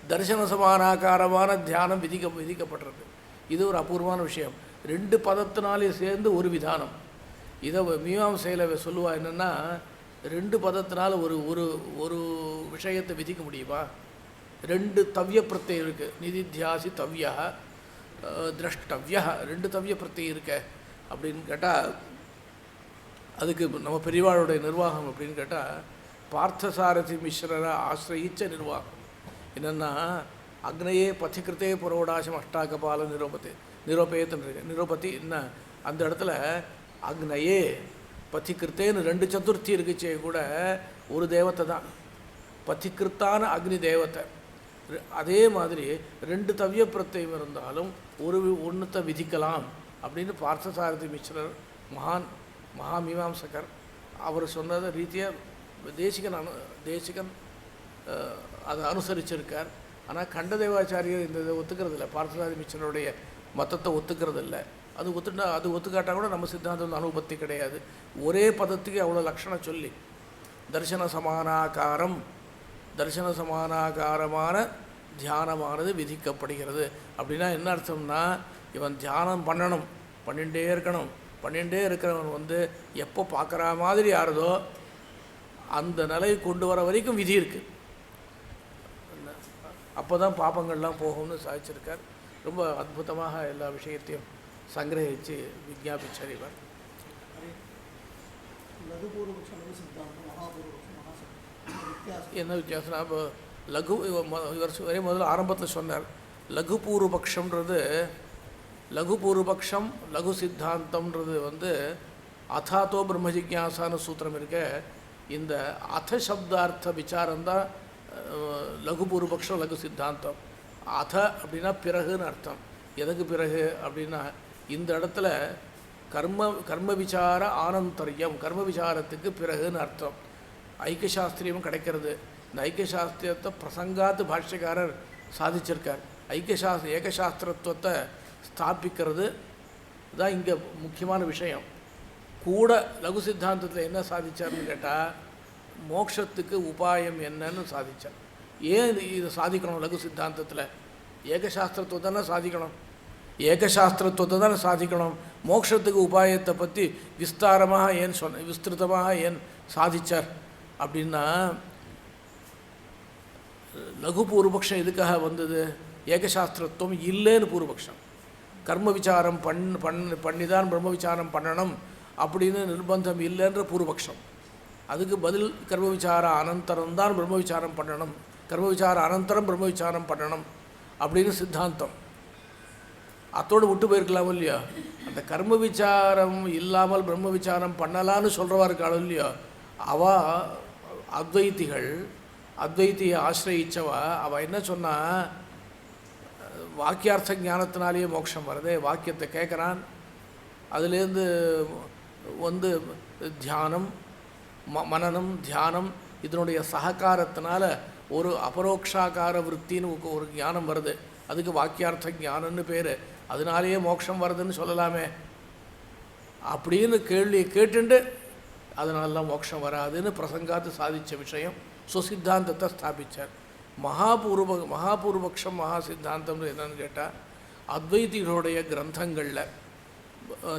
தரிசன சமானாகாரமான தியானம் விதிக்கப்படுறது. இது ஒரு அபூர்வமான விஷயம். ரெண்டு பதத்தினாலேயும் சேர்ந்து ஒரு விதானம். இதை மீமாம்சையில் சொல்லுவா என்னென்னா, ரெண்டு பதத்தினால் ஒரு விஷயத்தை விதிக்க முடியுமா? ரெண்டு தவ்ய பிரத்தியம் இருக்குது, நிதித்தியாசி தவ்யா திரஷ்டவ்யா, ரெண்டு தவ்ய பிரத்தியம் இருக்க அப்படின்னு கேட்டால், அதுக்கு நம்ம பெரியவாளுடைய நிர்வாகம் அப்படின்னு கேட்டால் பார்த்தசாரதி மிஸ்ரரை ஆசிரயிச்ச நிர்வாகம் என்னென்னா, அக்னையே பத்திகிருத்தே புரோடாசம் அஷ்டாகபால நிரோபத்தி என்ன அந்த இடத்துல அக்னையே பத்திகிருத்தேன்னு ரெண்டு சதுர்த்தி இருக்குச்சே கூட ஒரு தேவத்தை தான், பத்திகிருத்தான அக்னி தேவத்தை. அதே மாதிரி ரெண்டு தவ்ய பிரத்தியம் இருந்தாலும் ஒன்றுத்தை விதிக்கலாம் அப்படின்னு பார்த்தசாரதி மிஸ்ரர் மகாமீமாம்சகர் அவர் சொன்னத ரீதியாக தேசிகன் அதை அனுசரிச்சிருக்கார். ஆனால் கண்டதேவாச்சாரியர் இந்த இதை ஒத்துக்கிறதில்ல, பார்த்தசாரதி மிஸ்ரருடைய மதத்தை ஒத்துக்கிறதில்ல. அது ஒத்துக்காட்டால் கூட நம்ம சித்தாந்தம் அனுபத்தி கிடையாது. ஒரே பதத்துக்கு அவ்வளோ லட்சணம் சொல்லி தரிசன சமானாகாரமான தியானமானது விதிக்கப்படுகிறது. அப்படின்னா என்ன அர்த்தம்னா, இவன் தியானம் பண்ணிகிட்டே இருக்கிறவன் எப்போ பார்க்குற மாதிரி யாருதோ அந்த நிலையை கொண்டு வர வரைக்கும் விதி இருக்குது. அப்போ தான் பாப்பங்கள்லாம் போகும்னு சாதிச்சிருக்கார். ரொம்ப அற்புதமாக எல்லா விஷயத்தையும் சங்கிரகித்து விஜாபிச்சார் இவர். என்ன வித்தியாசம்னா, இப்போ இவர் ஒரே முதல்ல ஆரம்பத்தில் சொன்னார், லகு பூர்வபக்ஷம்ன்றது லகு சித்தாந்தம்ன்றது அதாத்தோ பிரம்ம ஜிக்யாசான சூத்திரம் இருக்க. இந்த அத சப்தார்த்த விசாரம்தான் லகு பூர்வபக்ஷம் லகு சித்தாந்தம். அத அப்படின்னா பிறகுன்னு அர்த்தம். எதுக்கு பிறகு அப்படின்னா, இந்த இடத்துல கர்ம விசார ஆனந்தரியம், கர்ம விசாரத்துக்கு பிறகுன்னு அர்த்தம். ஐக்கியசாஸ்திரியமும் கிடைக்கிறது. இந்த ஐக்கியசாஸ்திரத்தை பிரசங்காத்து பாஷ்யக்காரர் சாதிச்சிருக்கார். ஏகசாஸ்திரத்துவத்தை ஸ்தாபிக்கிறது தான் இங்கே முக்கியமான விஷயம். கூட லகு சித்தாந்தத்தில் என்ன சாதிச்சார்னு கேட்டால், மோட்சத்துக்கு உபாயம் என்னன்னு சாதித்தார். ஏன் இதை சாதிக்கணும்? லகு சித்தாந்தத்தில் ஏகசாஸ்திரத்துவத்தை தானே சாதிக்கணும். மோட்சத்துக்கு உபாயத்தை பற்றி விஸ்திருதமாக ஏன் சாதித்தார் அப்படின்னா, லகு பூர்வபக்ஷம் எதுக்காக வந்தது? ஏகசாஸ்திரத்துவம் இல்லைன்னு பூர்வபக்ஷம். கர்ம விசாரம் பண்ணி தான் பிரம்ம விசாரம் பண்ணணும் அப்படின்னு நிர்பந்தம் இல்லைன்ற பூர்வபக்ஷம். அதுக்கு பதில் கர்ம விசார அனந்தரம் தான் பிரம்ம விசாரம் பண்ணணும், கர்ம விசார அனந்தரம் பிரம்ம விசாரம் பண்ணணும் அப்படின்னு சித்தாந்தம். அத்தோடு விட்டு போயிருக்கலாம் இல்லையா? அந்த கர்ம விசாரம் இல்லாமல் பிரம்ம விசாரம் பண்ணலான்னு சொல்கிறவா இருக்காளோ இல்லையோ, அவள் அத்வைத்தியை ஆசிரயிச்சவா அவள் என்ன சொன்னால், வாக்கியார்த்த ஞானத்தினாலேயே மோட்சம் வருது. வாக்கியத்தை கேட்குறான், அதுலேருந்து வந்து தியானம், மனனம், தியானம் இதனுடைய சககாரத்தினால ஒரு அபரோக்ஷாகார விற்த்தின்னு ஒரு ஞானம் வருது. அதுக்கு வாக்கியார்த்த ஞானம்னு பேர். அதனாலேயே மோட்சம் வருதுன்னு சொல்லலாமே அப்படின்னு கேள்வியை கேட்டுண்டு அதனாலலாம் மோட்சம் வராதுன்னு பிரசங்காத்து சாதித்த விஷயம் சுசித்தாந்தத்தை ஸ்தாபித்தார். மகாபூர்வபக்ஷம் மகா சித்தாந்தம்னு என்னன்னு கேட்டால், அத்வைதிகளுடைய கிரந்தங்களில்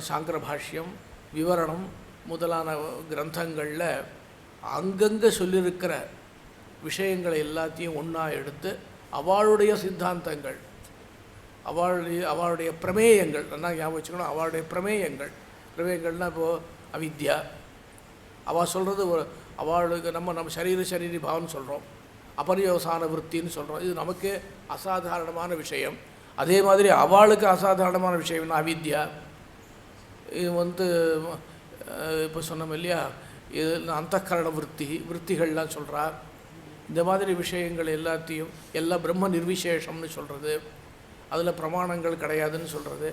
சாங்கர பாஷ்யம், விவரணம் முதலான கிரந்தங்களில் அங்கங்கே சொல்லியிருக்கிற விஷயங்களை எல்லாத்தையும் ஒன்றா எடுத்து அவளுடைய சித்தாந்தங்கள், அவளுடைய பிரமேயங்கள் என்ன ஞாபகம் வச்சுக்கணும். அவளுடைய பிரமேயங்கள்னால் இப்போது அவித்யா, அவள் சொல்கிறது அவளுக்கு நம்ம சரீரி பாவம்னு சொல்கிறோம், அபரியோசான விற்த்தின்னு சொல்கிறோம். இது நமக்கு அசாதாரணமான விஷயம். அதே மாதிரி அவளுக்கு அசாதாரணமான விஷயம்னா அவித்யா. இது வந்து இப்போ சொன்னோம் இல்லையா, இது அந்தக்கரண விற்த்திகள்லாம் சொல்கிறா. இந்த மாதிரி விஷயங்கள் எல்லாத்தையும் எல்லாம் பிரம்ம நிர்விசேஷம்னு சொல்கிறது, அதில் பிரமாணங்கள் கிடையாதுன்னு சொல்கிறது,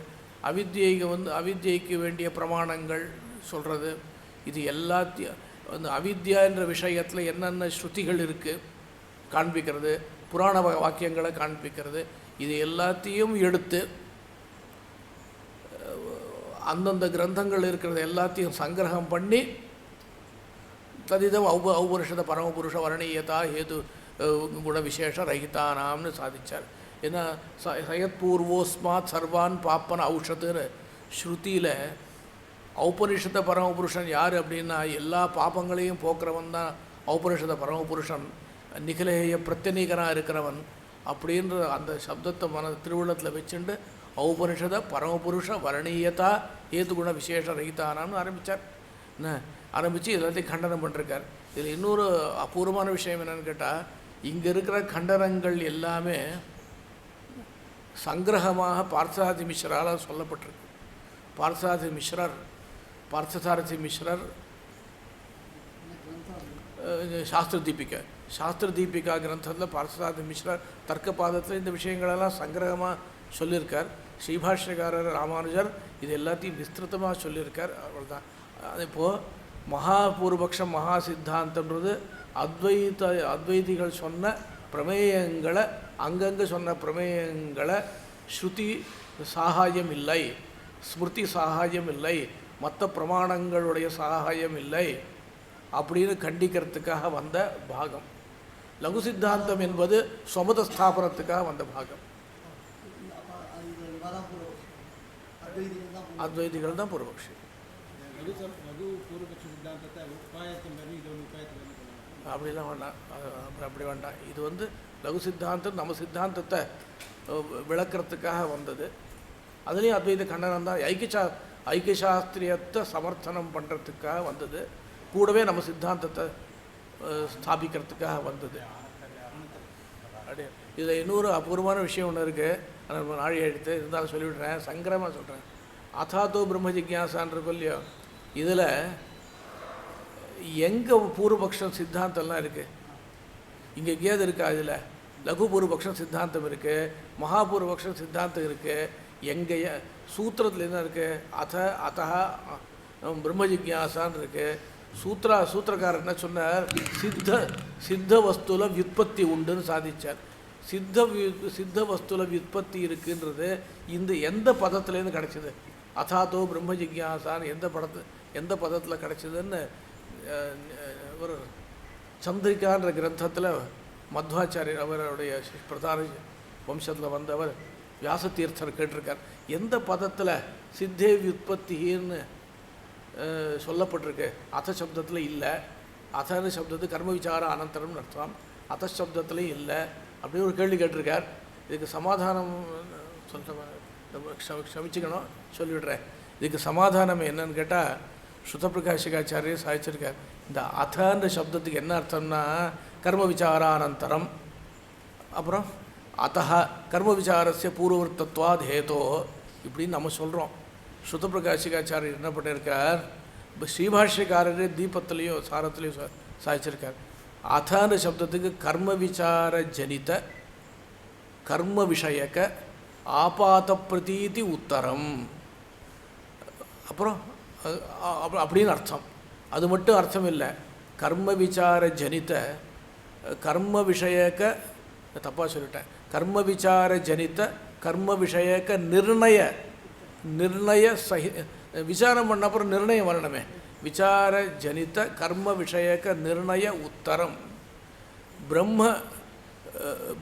அவித்யைக்கு வேண்டிய பிரமாணங்கள் சொல்கிறது. இது எல்லாத்தையும் அந்த அவித்யா என்ற விஷயத்தில் என்னென்ன ஸ்ருதிகள் இருக்குது காண்பிக்கிறது, புராண வாக்கியங்களை காண்பிக்கிறது. இது எல்லாத்தையும் எடுத்து அந்தந்த கிரந்தங்கள் இருக்கிறது எல்லாத்தையும் சங்கிரகம் பண்ணி ததிதம் ஔபனிஷத பரமபுருஷ வர்ணீயதா ஹேது குண விசேஷ ரஹிதானாம்னு சாதித்தார். ஏன்னா சயத்பூர்வோஸ்மாத் சர்வான் பாப்பன ஔஷத்துன்னு ஸ்ருதியில் ஔபனிஷத பரமபுருஷன் யார் அப்படின்னா எல்லா பாப்பங்களையும் போக்குறவன் தான் ஔபனிஷத பரமபுருஷன், நிகிலேய பிரத்யநீகனாக இருக்கிறவன் அப்படின்ற அந்த சப்தத்தை திருவுள்ளத்தில் வச்சுண்டு ஔபனிஷத பரமபுருஷ வர்ணீயதா ஹேது குண விசேஷ ரஹிதானாம்னு ஆரம்பித்தார். என்ன ஆரம்பித்து எல்லாத்தையும் கண்டனம் பண்ணிருக்கார். இதில் இன்னொரு அபூர்வமான விஷயம் என்னென்னு கேட்டால், இங்கே இருக்கிற கண்டனங்கள் எல்லாமே சங்கிரகமாக பார்த்தசாரதி மிஸ்ரால் சொல்லப்பட்டிருக்கு. பார்த்தசாரதி மிஸ்ரர் சாஸ்திர தீபிகா கிரந்தத்தில் பார்த்தசாரதி மிஸ்ரர் தர்க்கபாதத்தில் இந்த விஷயங்களெல்லாம் சங்கிரகமாக சொல்லியிருக்கார். ஸ்ரீபாஷ்யக்காரர் ராமானுஜர் இது எல்லாத்தையும் விஸ்திருத்தமாக சொல்லியிருக்கார். அவ்வளோதான். இப்போது மகாபூர்வபக்ஷம் மகா சித்தாந்தம்ன்றது அத்வைதிகள் சொன்ன பிரமேயங்களை, அங்கங்கே சொன்ன பிரமேயங்களை ஸ்ருதி சாகாயம் இல்லை, ஸ்மிருதி சாகாயம் இல்லை, மற்ற பிரமாணங்களுடைய சாகாயம் இல்லை அப்படின்னு கண்டிக்கிறதுக்காக வந்த பாகம். லகு சித்தாந்தம் என்பது சொமத ஸ்தாபனத்துக்காக வந்த பாகம். அத்வைதிகள் தான் பூர்வபக்ஷி. அப்படிலாம் வேண்டாம், அப்படி வேண்டாம். இது வந்து லகு சித்தாந்தம் நம்ம சித்தாந்தத்தை விளக்கிறதுக்காக வந்தது. அதுலேயும் அத்வைத கண்டனம் தான். ஐக்கியசாஸ்திரியத்தை சமர்த்தனம் பண்ணுறதுக்காக வந்தது, கூடவே நம்ம சித்தாந்தத்தை ஸ்தாபிக்கிறதுக்காக வந்தது. அப்படியே இதில் இன்னொரு அபூர்வமான விஷயம் ஒன்று இருக்குது, ஆனால் நாழி எடுத்து இருந்தாலும் சொல்லிவிடுறேன், சங்கரமாக சொல்கிறேன். அதாத்தோ பிரம்ம ஜிக்யாசான் இருக்கும் இல்லையோ, இதில் எங்கே பூர்வபக்ஷம் சித்தாந்தம்லாம் இருக்குது, இங்கே எங்கேயாவது இருக்கா? இதில் லகு பூர்வபக்ஷம் சித்தாந்தம் இருக்குது, மகாபூர்வபக்ஷம் சித்தாந்தம் இருக்குது. எங்கே சூத்திரத்தில் என்ன இருக்குது? அத்தா பிரம்ம ஜிக்யாசான்னு இருக்குது. சூத்திரக்காரர் என்ன சொன்னார்? சித்த வஸ்துல வியுற்பத்தி உண்டுன்னு சாதித்தார். சித்த வஸ்துல வியுற்பத்தி இருக்குன்றது இந்த எந்த பதத்துலேருந்து கிடச்சிது? அதாத்தோ பிரம்ம ஜிக்யாசான்னு எந்த பதத்தில் கிடச்சிதுன்னு ஒரு சந்திரிகான்ற கிரந்தத்தில் மத்வாச்சாரியர் அவருடைய பிரதான வம்சத்தில் வந்தவர் வியாசதீர்த்தர் கேட்டிருக்கார், எந்த பதத்தில் சித்தே வியுற்பத்தின்னு சொல்லப்பட்டிருக்கு? அத சப்தத்தில் இல்லை. அதன்னு சப்தத்துக்கு கர்ம விசார அனந்தரம்னு அர்த்தம், அத சப்தத்துலேயும் இல்லை. அப்படி ஒரு கேள்வி கேட்டிருக்கார். இதுக்கு சமாதானம் க்ஷமிச்சுக்கணும், சொல்லிவிடுறேன். இதுக்கு சமாதானம் என்னன்னு கேட்டால் ஸ்ருத பிரகாஷிகாச்சாரியர் சாதிச்சிருக்கார். இந்த அதன்ற சப்தத்துக்கு என்ன அர்த்தம்னா கர்ம விசாரானந்தரம், அப்புறம் அத்தः கர்ம விசாரஸ்ய பூர்வவர்த்தத்வாத் ஹேதோ இப்படின்னு நம்ம சொல்கிறோம். ஸ்ருத பிரகாஷிகாச்சாரியர் என்ன பண்ணியிருக்கார், இப்போ ஸ்ரீபாஷ்யக்காரரே தீபத்திலையோ சாரத்திலையோ சாதிச்சிருக்கார். அதன்ற சப்தத்துக்கு கர்ம விசார ஜனித கர்ம விஷயக்க ஆபாத பிரதீதி உத்தரம், அப்புறம் அப்படின்னு அர்த்தம். அது மட்டும் அர்த்தம் இல்லை, கர்ம விசார ஜனித கர்ம விஷயக்க, தப்பாக சொல்லிட்டேன், கர்ம விசார ஜனித கர்ம விஷயக்க நிர்ணய சஹி, விசாரம் பண்ண அப்புறம் நிர்ணயம் வரணுமே, விசார ஜனித கர்ம விஷயக்க நிர்ணய உத்தரம்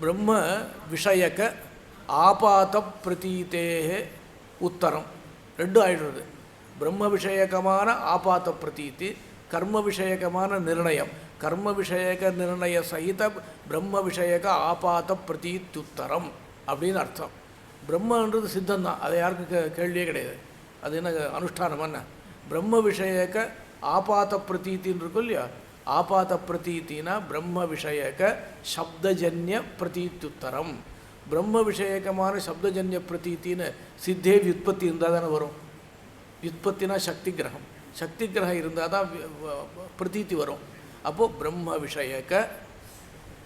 பிரம்ம விஷயக்க ஆபாத பிரதீத்தே உத்தரம் ரெண்டும் ஆயிடுறது. பிரம்ம விஷயகமான ஆபாத பிரதீதி, கர்ம விஷயகமான நிர்ணயம், கர்ம விஷயக நிர்ணய சகித பிரம்ம விஷயக ஆபாத பிரதீத்யுத்தரம் அப்படின்னு அர்த்தம். பிரம்மன்றது சித்தந்தான், அதை யாருக்கும் கேள்வியே கிடையாது. அது என்ன அனுஷ்டானம் என்ன, பிரம்ம விஷயக ஆபாத பிரதீத்தின்னு இருக்கும் இல்லையா, ஆபாத பிரதீத்தினா பிரம்ம விஷயக சப்தஜன்ய பிரதீத்யுத்தரம். பிரம்ம விஷயகமான சப்தஜன்ய பிரதீத்தின்னு சித்தே வியுற்பத்தி இருந்தால் தானே வரும். வியுற்பத்தினா சக்தி கிரகம், சக்தி கிரகம் இருந்தால் தான் பிரதீத்தி வரும். அப்போது பிரம்ம விஷயக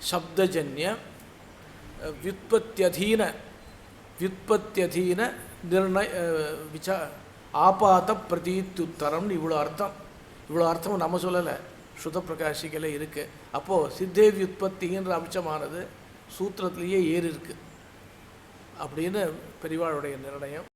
சப்தஜன்ய வியுற்பத்தியதீன நிர்ணய ஆபாத பிரதீத்யுத்தரம்னு இவ்வளோ அர்த்தம் நம்ம சொல்லலை, ஸ்ருத பிரகாஷிகளை இருக்குது. அப்போது சித்தே வியுற்பத்தின்ற அம்சமானது சூத்திரத்திலேயே ஏறி இருக்கு அப்படின்னு பெரியவாளுடைய நிர்ணயம்.